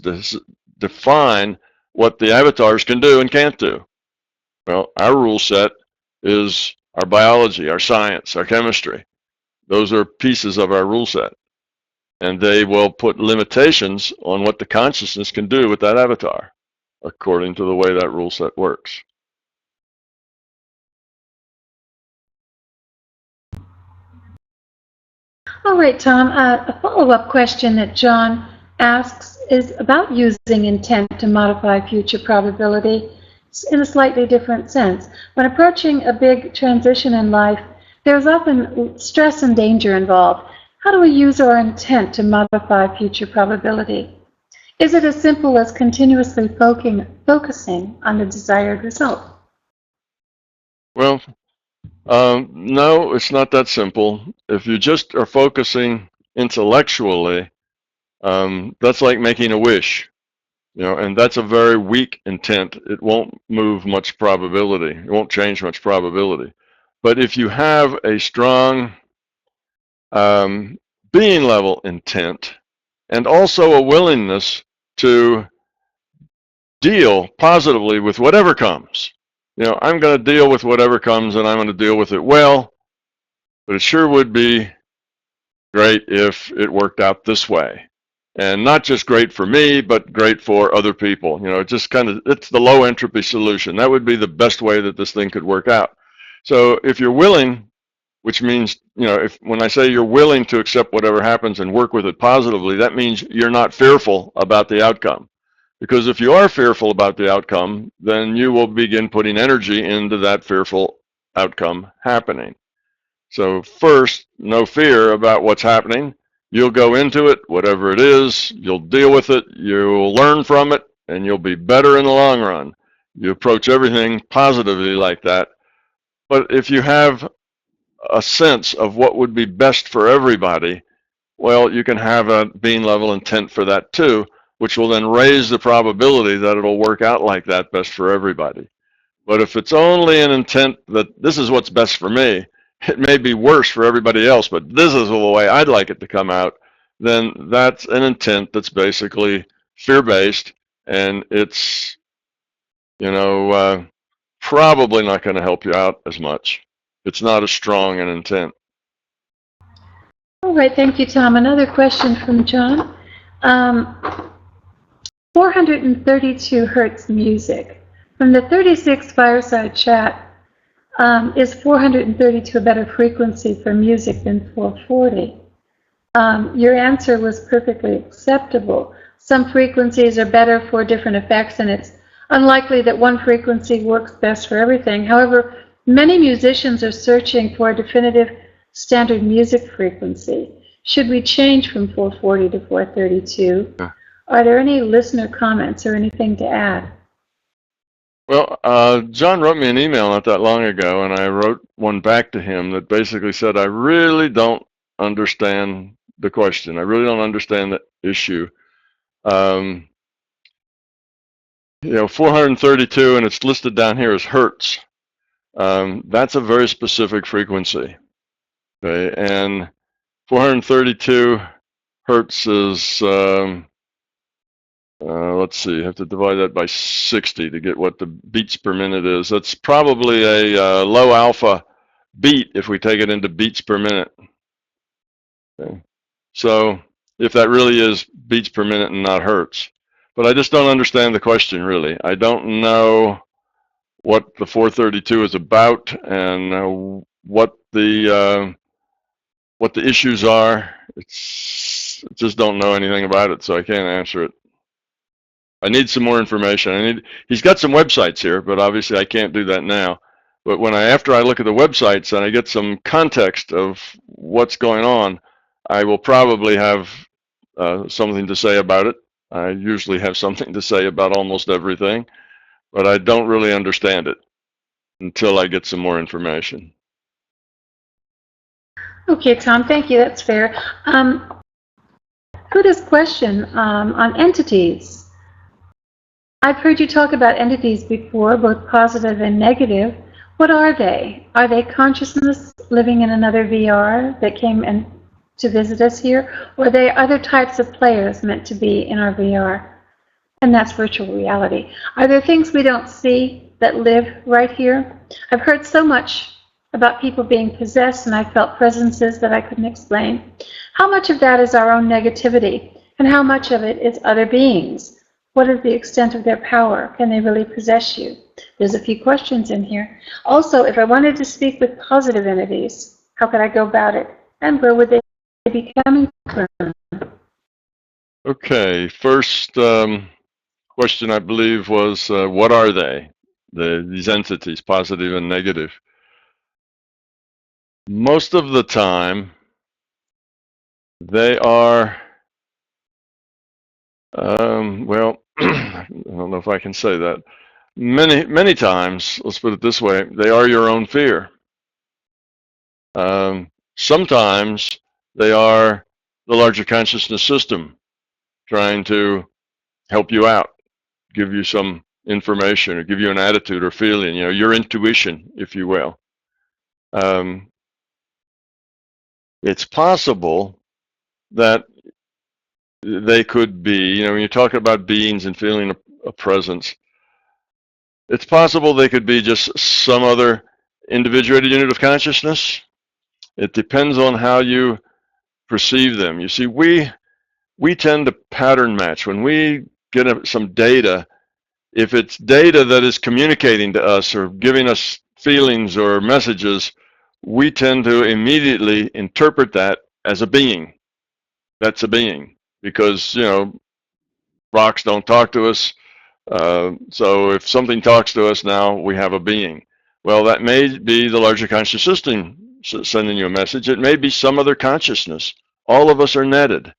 define what the avatars can do and can't do. Well, our rule set is our biology, our science, our chemistry. Those are pieces of our rule set. And they will put limitations on what the consciousness can do with that avatar, according to the way that rule set works. All right, Tom, a follow-up question that John asks is about using intent to modify future probability in a slightly different sense. When approaching a big transition in life, there's often stress and danger involved. How do we use our intent to modify future probability? Is it as simple as continuously focusing on the desired result? Well, no, it's not that simple. If you just are focusing intellectually, that's like making a wish, and that's a very weak intent. It won't move much probability. It won't change much probability. But if you have a strong being level intent and also a willingness to deal positively with whatever comes, I'm going to deal with whatever comes and I'm going to deal with it well, but it sure would be great if it worked out this way. And not just great for me, but great for other people. It's the low entropy solution. That would be the best way that this thing could work out. So if you're willing, which means, when I say you're willing to accept whatever happens and work with it positively, that means you're not fearful about the outcome. Because if you are fearful about the outcome, then you will begin putting energy into that fearful outcome happening. So first, no fear about what's happening. You'll go into it, whatever it is, you'll deal with it, you'll learn from it, and you'll be better in the long run. You approach everything positively like that. But if you have a sense of what would be best for everybody, well, you can have a being level intent for that too, which will then raise the probability that it'll work out like that best for everybody. But if it's only an intent that this is what's best for me, it may be worse for everybody else, but this is the way I'd like it to come out, then that's an intent that's basically fear-based, and it's, probably not going to help you out as much. It's not as strong an intent. All right, thank you, Tom. Another question from John. 432 hertz music. From the 36 Fireside Chat, is 432 a better frequency for music than 440? Your answer was perfectly acceptable. Some frequencies are better for different effects, and it's unlikely that one frequency works best for everything. However, many musicians are searching for a definitive standard music frequency. Should we change from 440 to 432? Are there any listener comments or anything to add? Well, John wrote me an email not that long ago, and I wrote one back to him that basically said, I really don't understand the question. I really don't understand the issue. 432, and it's listed down here as hertz. That's a very specific frequency. Okay, and 432 hertz is, let's see, you have to divide that by 60 to get what the beats per minute is. That's probably a low alpha beat if we take it into beats per minute. Okay. So if that really is beats per minute and not hertz. But I just don't understand the question, really. I don't know what the 432 is about and what the issues are. I just don't know anything about it, so I can't answer it. I need some more information. He's got some websites here, but obviously I can't do that now. But after I look at the websites and I get some context of what's going on, I will probably have something to say about it. I usually have something to say about almost everything, but I don't really understand it until I get some more information. Okay, Tom, thank you. That's fair. Huda's question on entities. I've heard you talk about entities before, both positive and negative. What are they? Are they consciousness living in another VR that came in to visit us here? Or are they other types of players meant to be in our VR? And that's virtual reality. Are there things we don't see that live right here? I've heard so much about people being possessed, and I felt presences that I couldn't explain. How much of that is our own negativity? And how much of it is other beings? What is the extent of their power? Can they really possess you? There's a few questions in here. Also, if I wanted to speak with positive entities, how could I go about it? And where would they be coming from? Okay, first question I believe was, what are they? These entities, positive and negative. Most of the time, they are, well, I don't know if I can say that. Many times, let's put it this way, they are your own fear. Sometimes they are the larger consciousness system trying to help you out, give you some information or give you an attitude or feeling, your intuition, if you will. It's possible that they could be, when you're talking about beings and feeling a presence, it's possible they could be just some other individuated unit of consciousness. It depends on how you perceive them. You see, we tend to pattern match. When we get some data, if it's data that is communicating to us or giving us feelings or messages, we tend to immediately interpret that as a being. That's a being. Because, rocks don't talk to us. So if something talks to us now, we have a being. Well, that may be the larger conscious system sending you a message. It may be some other consciousness. All of us are netted.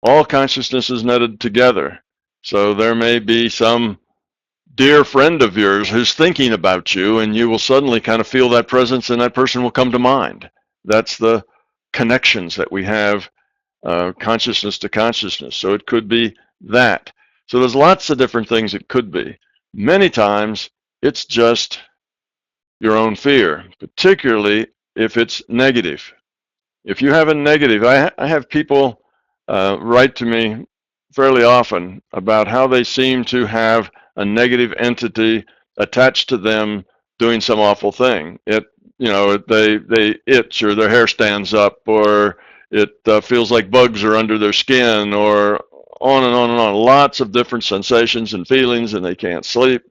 All consciousness is netted together. So there may be some dear friend of yours who's thinking about you, and you will suddenly kind of feel that presence, and that person will come to mind. That's the connections that we have, consciousness to consciousness. So it could be that. So there's lots of different things it could be. Many times, it's just your own fear, particularly if it's negative. If you have a negative, I have people write to me fairly often about how they seem to have a negative entity attached to them doing some awful thing. They itch, or their hair stands up, or it feels like bugs are under their skin, or on and on and on. Lots of different sensations and feelings, and they can't sleep.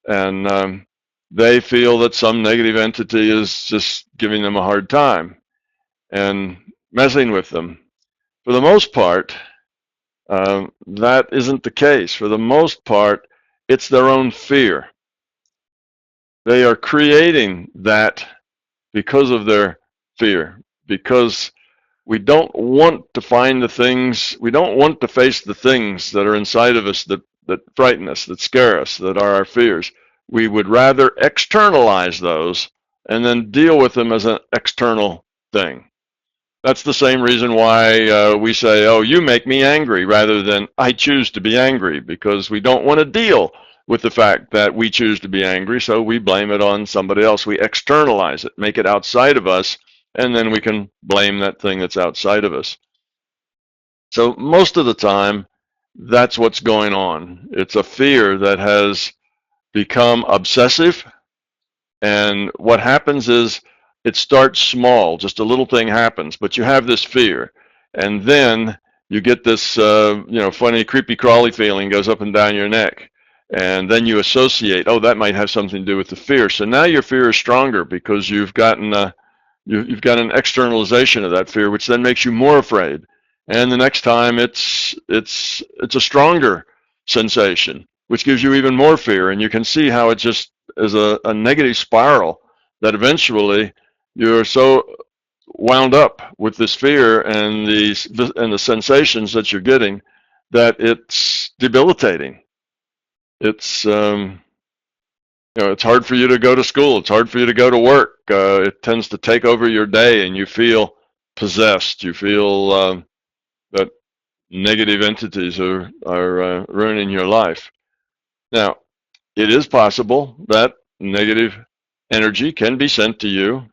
And they feel that some negative entity is just giving them a hard time and messing with them. For the most part, that isn't the case. For the most part, it's their own fear. They are creating that because of their fear, because we don't want to find the things, we don't want to face the things that are inside of us that frighten us, that scare us, that are our fears. We would rather externalize those and then deal with them as an external thing. That's the same reason why we say, oh, you make me angry, rather than I choose to be angry, because we don't want to deal with the fact that we choose to be angry, so we blame it on somebody else. We externalize it, make it outside of us, and then we can blame that thing that's outside of us. So most of the time, that's what's going on. It's a fear that has become obsessive, and what happens is it starts small, just a little thing happens, but you have this fear, and then you get this funny creepy crawly feeling goes up and down your neck, and then you associate, oh, that might have something to do with the fear. So now your fear is stronger because you've gotten you've got an externalization of that fear, which then makes you more afraid. And the next time it's a stronger sensation, which gives you even more fear. And you can see how it just is a negative spiral that eventually you're so wound up with this fear and the sensations that you're getting that it's debilitating. It's it's hard for you to go to school. It's hard for you to go to work. It tends to take over your day, and you feel possessed. You feel that negative entities are ruining your life. Now, it is possible that negative energy can be sent to you.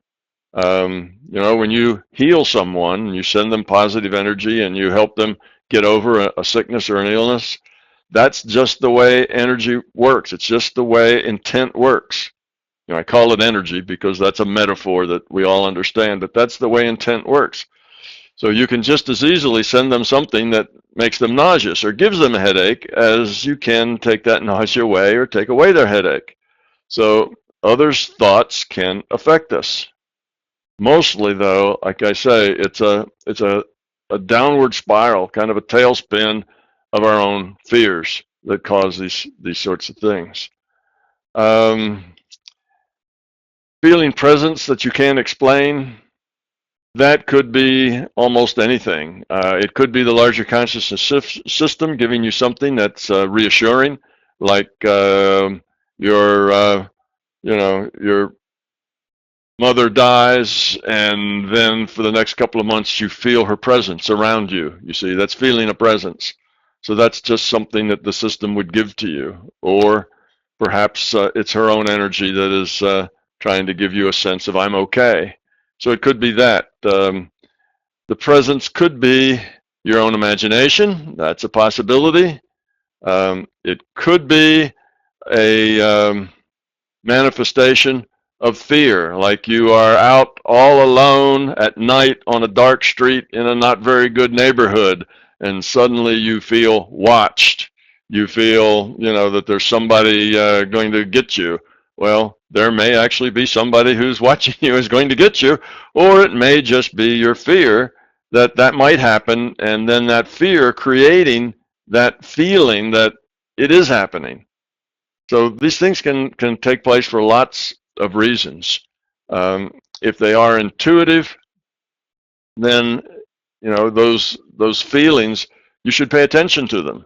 When you heal someone, you send them positive energy and you help them get over a sickness or an illness. That's just the way energy works. It's just the way intent works. I call it energy because that's a metaphor that we all understand, but that's the way intent works. So you can just as easily send them something that makes them nauseous or gives them a headache as you can take that nausea away or take away their headache. So others' thoughts can affect us. Mostly, though, like I say, it's a downward spiral, kind of a tailspin of our own fears that cause these sorts of things. Feeling presence that you can't explain, that could be almost anything. It could be the larger consciousness system giving you something that's reassuring, like your mother dies, and then for the next couple of months you feel her presence around you. You see, that's feeling a presence. So that's just something that the system would give to you. Or perhaps it's her own energy that is trying to give you a sense of I'm okay. So it could be that. The presence could be your own imagination. That's a possibility. It could be a manifestation of fear, like you are out all alone at night on a dark street in a not very good neighborhood, and suddenly you feel watched. You feel, that there's somebody going to get you. Well, there may actually be somebody who's watching you is going to get you, or it may just be your fear that might happen, and then that fear creating that feeling that it is happening. So these things can take place for lots of reasons. If they are intuitive, then those feelings, you should pay attention to them.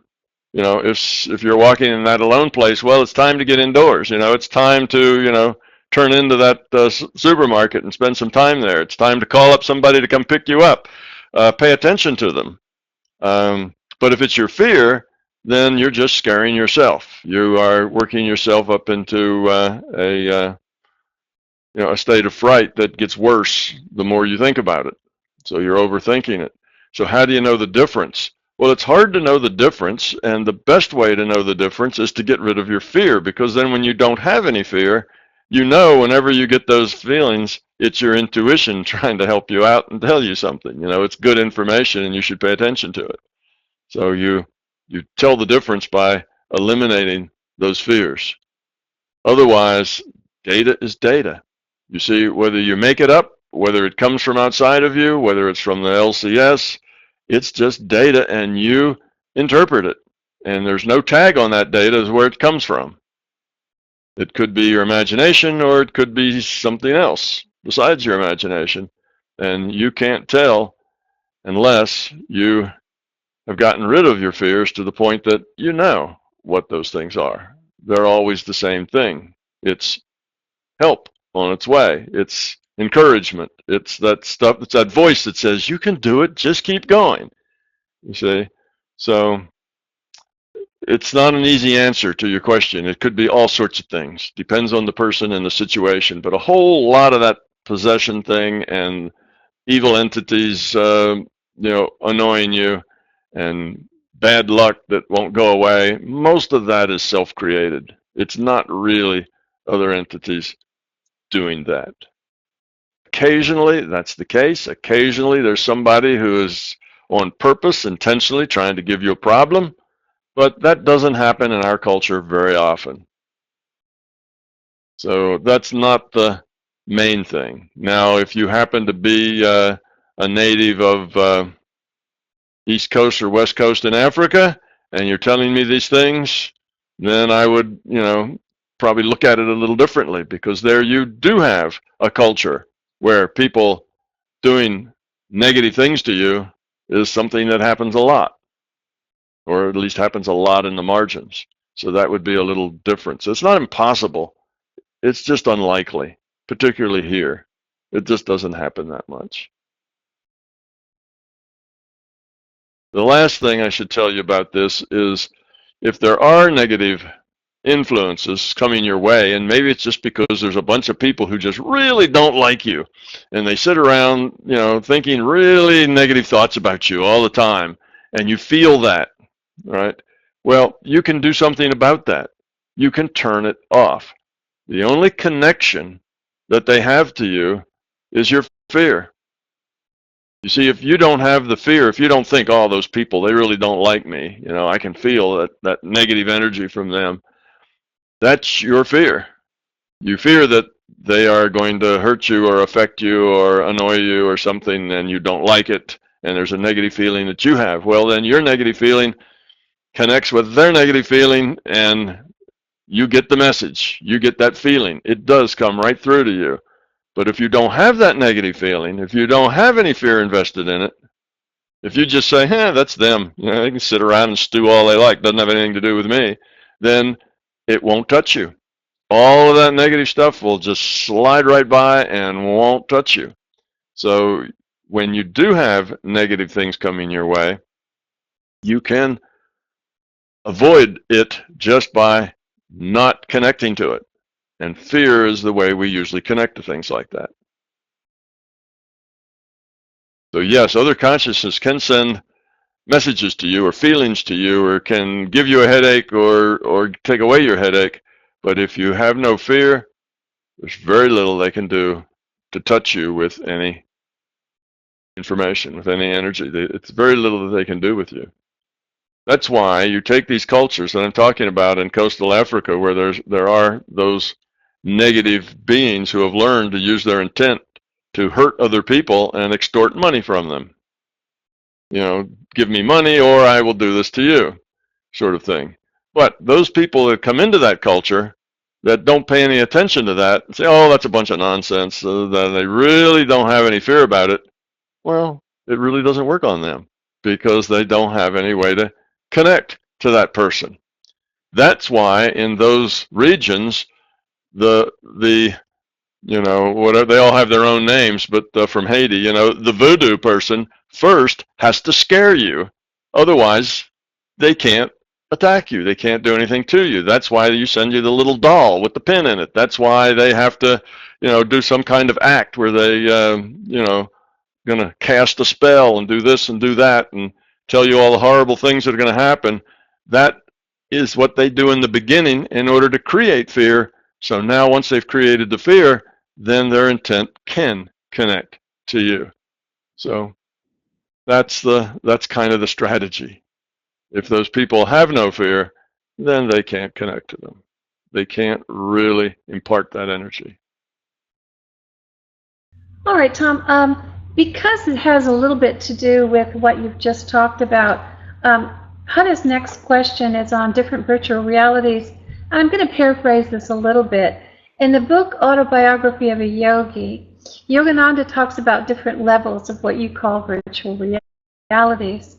If you're walking in that alone place, well, it's time to get indoors. It's time to turn into that supermarket and spend some time there. It's time to call up somebody to come pick you up. Pay attention to them. But if it's your fear, then you're just scaring yourself. You are working yourself up into a state of fright that gets worse the more you think about it. So you're overthinking it. So how do you know the difference? Well, it's hard to know the difference, and the best way to know the difference is to get rid of your fear, because then when you don't have any fear, whenever you get those feelings, it's your intuition trying to help you out and tell you something. It's good information and you should pay attention to it. So you tell the difference by eliminating those fears. Otherwise, data is data. You see, whether you make it up, whether it comes from outside of you, whether it's from the LCS, It's just data, and you interpret it. And there's no tag on that data as where it comes from. It could be your imagination, or it could be something else besides your imagination. And you can't tell unless you have gotten rid of your fears to the point that you know what those things are. They're always the same thing. It's help on its way. It's encouragement. It's that stuff. It's that voice that says, you can do it. Just keep going. You see? So it's not an easy answer to your question. It could be all sorts of things. Depends on the person and the situation. But a whole lot of that possession thing and evil entities, annoying you, and bad luck that won't go away, most of that is self-created. It's not really other entities doing that. Occasionally, that's the case. Occasionally, there's somebody who is on purpose, intentionally trying to give you a problem. But that doesn't happen in our culture very often. So that's not the main thing. Now, if you happen to be a native of East Coast or West Coast in Africa, and you're telling me these things, then I would, probably look at it a little differently, because there you do have a culture where people doing negative things to you is something that happens a lot, or at least happens a lot in the margins. So that would be a little different. So it's not impossible. It's just unlikely, particularly here. It just doesn't happen that much. The last thing I should tell you about this is, if there are negative influences coming your way, and maybe it's just because there's a bunch of people who just really don't like you, and they sit around, thinking really negative thoughts about you all the time, and you feel that, right? Well, you can do something about that. You can turn it off. The only connection that they have to you is your fear. You see, if you don't have the fear, if you don't think, oh, those people, they really don't like me, I can feel that negative energy from them, that's your fear. You fear that they are going to hurt you or affect you or annoy you or something, and you don't like it, and there's a negative feeling that you have. Well, then your negative feeling connects with their negative feeling, and you get the message. You get that feeling. It does come right through to you. But if you don't have that negative feeling, if you don't have any fear invested in it, if you just say, that's them, they can sit around and stew all they like, doesn't have anything to do with me, then it won't touch you. All of that negative stuff will just slide right by and won't touch you. So when you do have negative things coming your way, you can avoid it just by not connecting to it. And fear is the way we usually connect to things like that. So yes, other consciousness can send messages to you or feelings to you, or can give you a headache or take away your headache. But if you have no fear, there's very little they can do to touch you with any information, with any energy. It's very little that they can do with you. That's why you take these cultures that I'm talking about in coastal Africa, where there are those negative beings who have learned to use their intent to hurt other people and extort money from them. Give me money or I will do this to you, sort of thing. But those people that come into that culture that don't pay any attention to that and say, oh, that's a bunch of nonsense, that they really don't have any fear about it, well, it really doesn't work on them, because they don't have any way to connect to that person. That's why in those regions, whatever, they all have their own names, but from Haiti, the voodoo person first has to scare you. Otherwise, they can't attack you. They can't do anything to you. That's why you send you the little doll with the pin in it. That's why they have to, do some kind of act where they, going to cast a spell and do this and do that and tell you all the horrible things that are going to happen. That is what they do in the beginning in order to create fear. So now once they've created the fear, then their intent can connect to you. So that's kind of the strategy. If those people have no fear, then they can't connect to them. They can't really impart that energy. All right, Tom. because it has a little bit to do with what you've just talked about, Hannah's next question is on different virtual realities. I'm going to paraphrase this a little bit. In the book Autobiography of a Yogi, Yogananda talks about different levels of what you call virtual realities.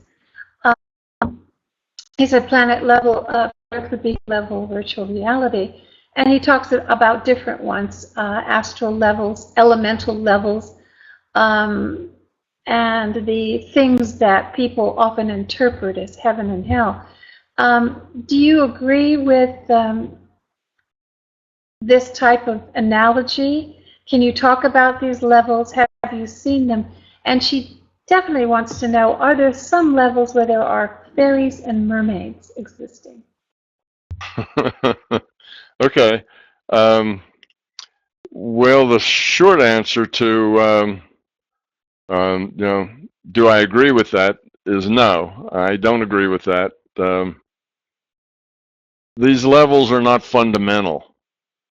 He said planet level, Earth would be level virtual reality. And he talks about different ones, astral levels, elemental levels, and the things that people often interpret as heaven and hell. Do you agree with this type of analogy? Can you talk about these levels? Have you seen them? And she definitely wants to know, are there some levels where there are fairies and mermaids existing? Okay. Well, the short answer to, do I agree with that is no. I don't agree with that. These levels are not fundamental.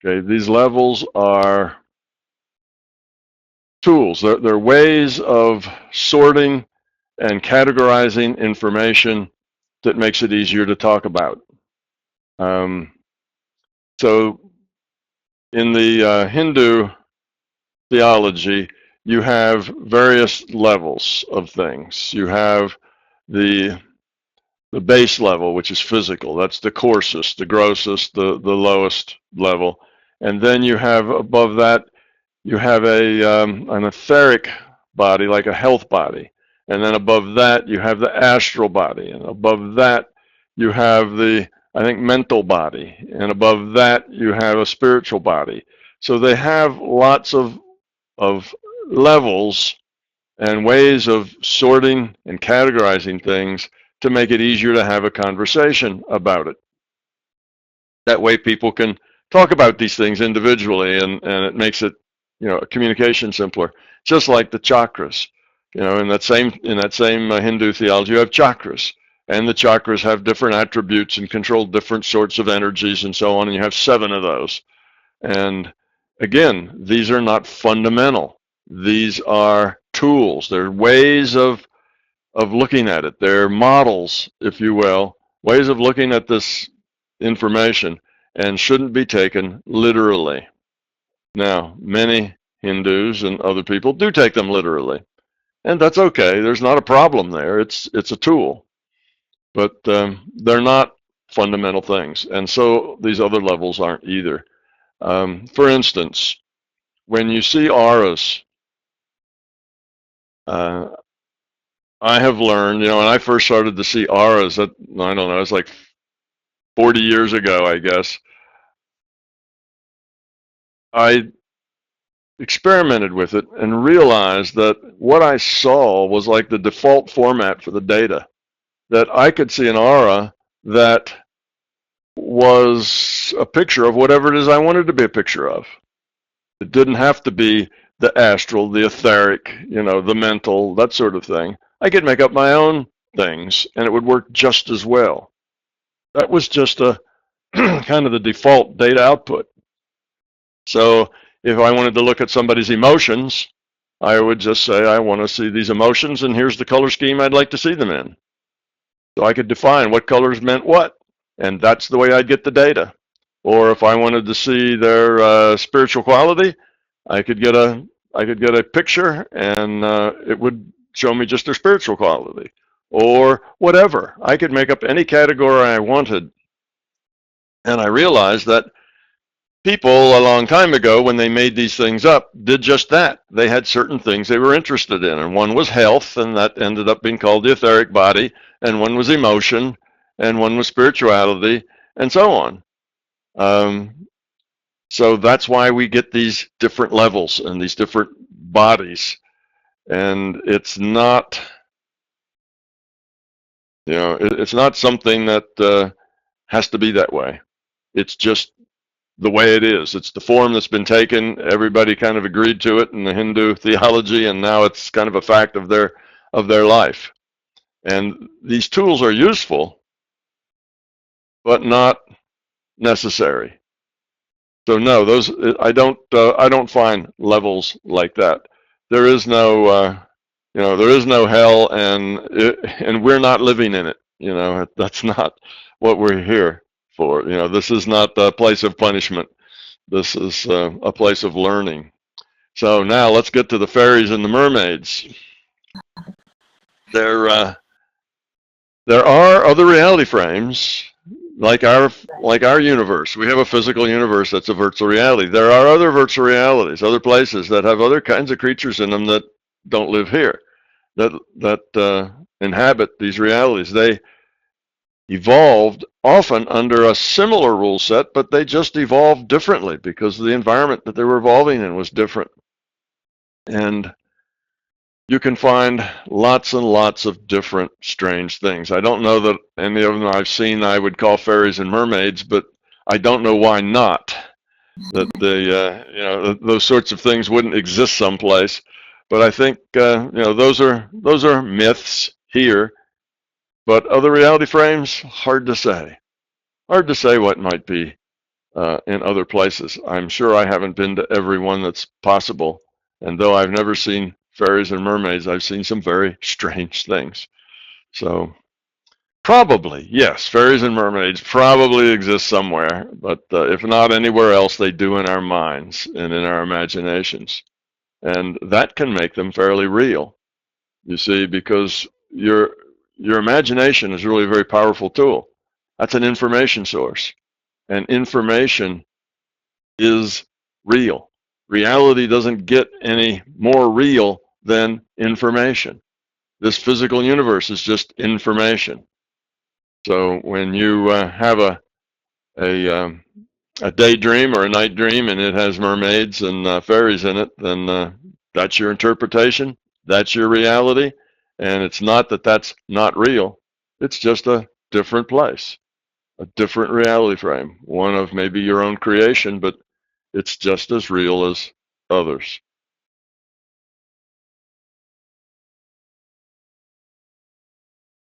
Okay, these levels are tools. They're ways of sorting and categorizing information that makes it easier to talk about. So in the Hindu theology, you have various levels of things. You have the base level, which is physical. That's the coarsest, the grossest, the lowest level. And then you have above that, you have an etheric body, like a health body. And then above that, you have the astral body. And above that, you have the, I think, mental body. And above that, you have a spiritual body. So they have lots of levels and ways of sorting and categorizing things to make it easier to have a conversation about it. That way people can talk about these things individually, and it makes it, communication simpler. Just like the chakras. In that same Hindu theology, you have chakras. And the chakras have different attributes and control different sorts of energies and so on, and you have 7 of those. And again, these are not fundamental. These are tools. They're ways of looking at it. They're models, if you will, ways of looking at this information, and shouldn't be taken literally. Now, many Hindus and other people do take them literally, and that's okay. There's not a problem there. It's a tool, but they're not fundamental things, and so these other levels aren't either. For instance, when you see auras, I have learned, when I first started to see auras, I don't know, it's like 40 years ago, I guess. I experimented with it and realized that what I saw was like the default format for the data. That I could see an aura that was a picture of whatever it is I wanted to be a picture of. It didn't have to be the astral, the etheric, the mental, that sort of thing. I could make up my own things and it would work just as well. That was just a kind of the default data output. So if I wanted to look at somebody's emotions, I would just say, I want to see these emotions, and here's the color scheme I'd like to see them in. So I could define what colors meant what, and that's the way I'd get the data. Or if I wanted to see their spiritual quality, I could get a picture, and it would show me just their spiritual quality, or whatever. I could make up any category I wanted. And I realized that people a long time ago, when they made these things up, did just that. They had certain things they were interested in, and one was health, and that ended up being called the etheric body, and one was emotion, and one was spirituality, and so on. So that's why we get these different levels and these different bodies, and it's not, it's not something that has to be that way. It's just the way it is. It's the form that's been taken. Everybody kind of agreed to it in the Hindu theology, and now it's kind of a fact of their life. And these tools are useful, but not necessary. So no, I don't find levels like that. There is no there is no hell, and we're not living in it. That's not what we're here for. This is not a place of punishment. This is a place of learning. So now let's get to the fairies and the mermaids. There are other reality frames, like our universe. We have a physical universe that's a virtual reality. There are other virtual realities, other places that have other kinds of creatures in them that don't live here, that inhabit these realities. They evolved often under a similar rule set, but they just evolved differently because the environment that they were evolving in was different. And you can find lots and lots of different strange things. I don't know that any of them I've seen I would call fairies and mermaids, but I don't know why not. That those sorts of things wouldn't exist someplace. But I think those are myths here. But other reality frames, hard to say. Hard to say what might be in other places. I'm sure I haven't been to every one that's possible. And though I've never seen fairies and mermaids, I've seen some very strange things. So probably, yes, fairies and mermaids probably exist somewhere. But if not anywhere else, they do in our minds and in our imaginations. And that can make them fairly real, you see, because your imagination is really a very powerful tool. That's an information source. And information is real. Reality doesn't get any more real than information. This physical universe is just information. So when you have a daydream or a night dream and it has mermaids and fairies in it, then that's your interpretation. That's your reality. And it's not that that's not real. It's just a different place, a different reality frame, one of maybe your own creation, but it's just as real as others.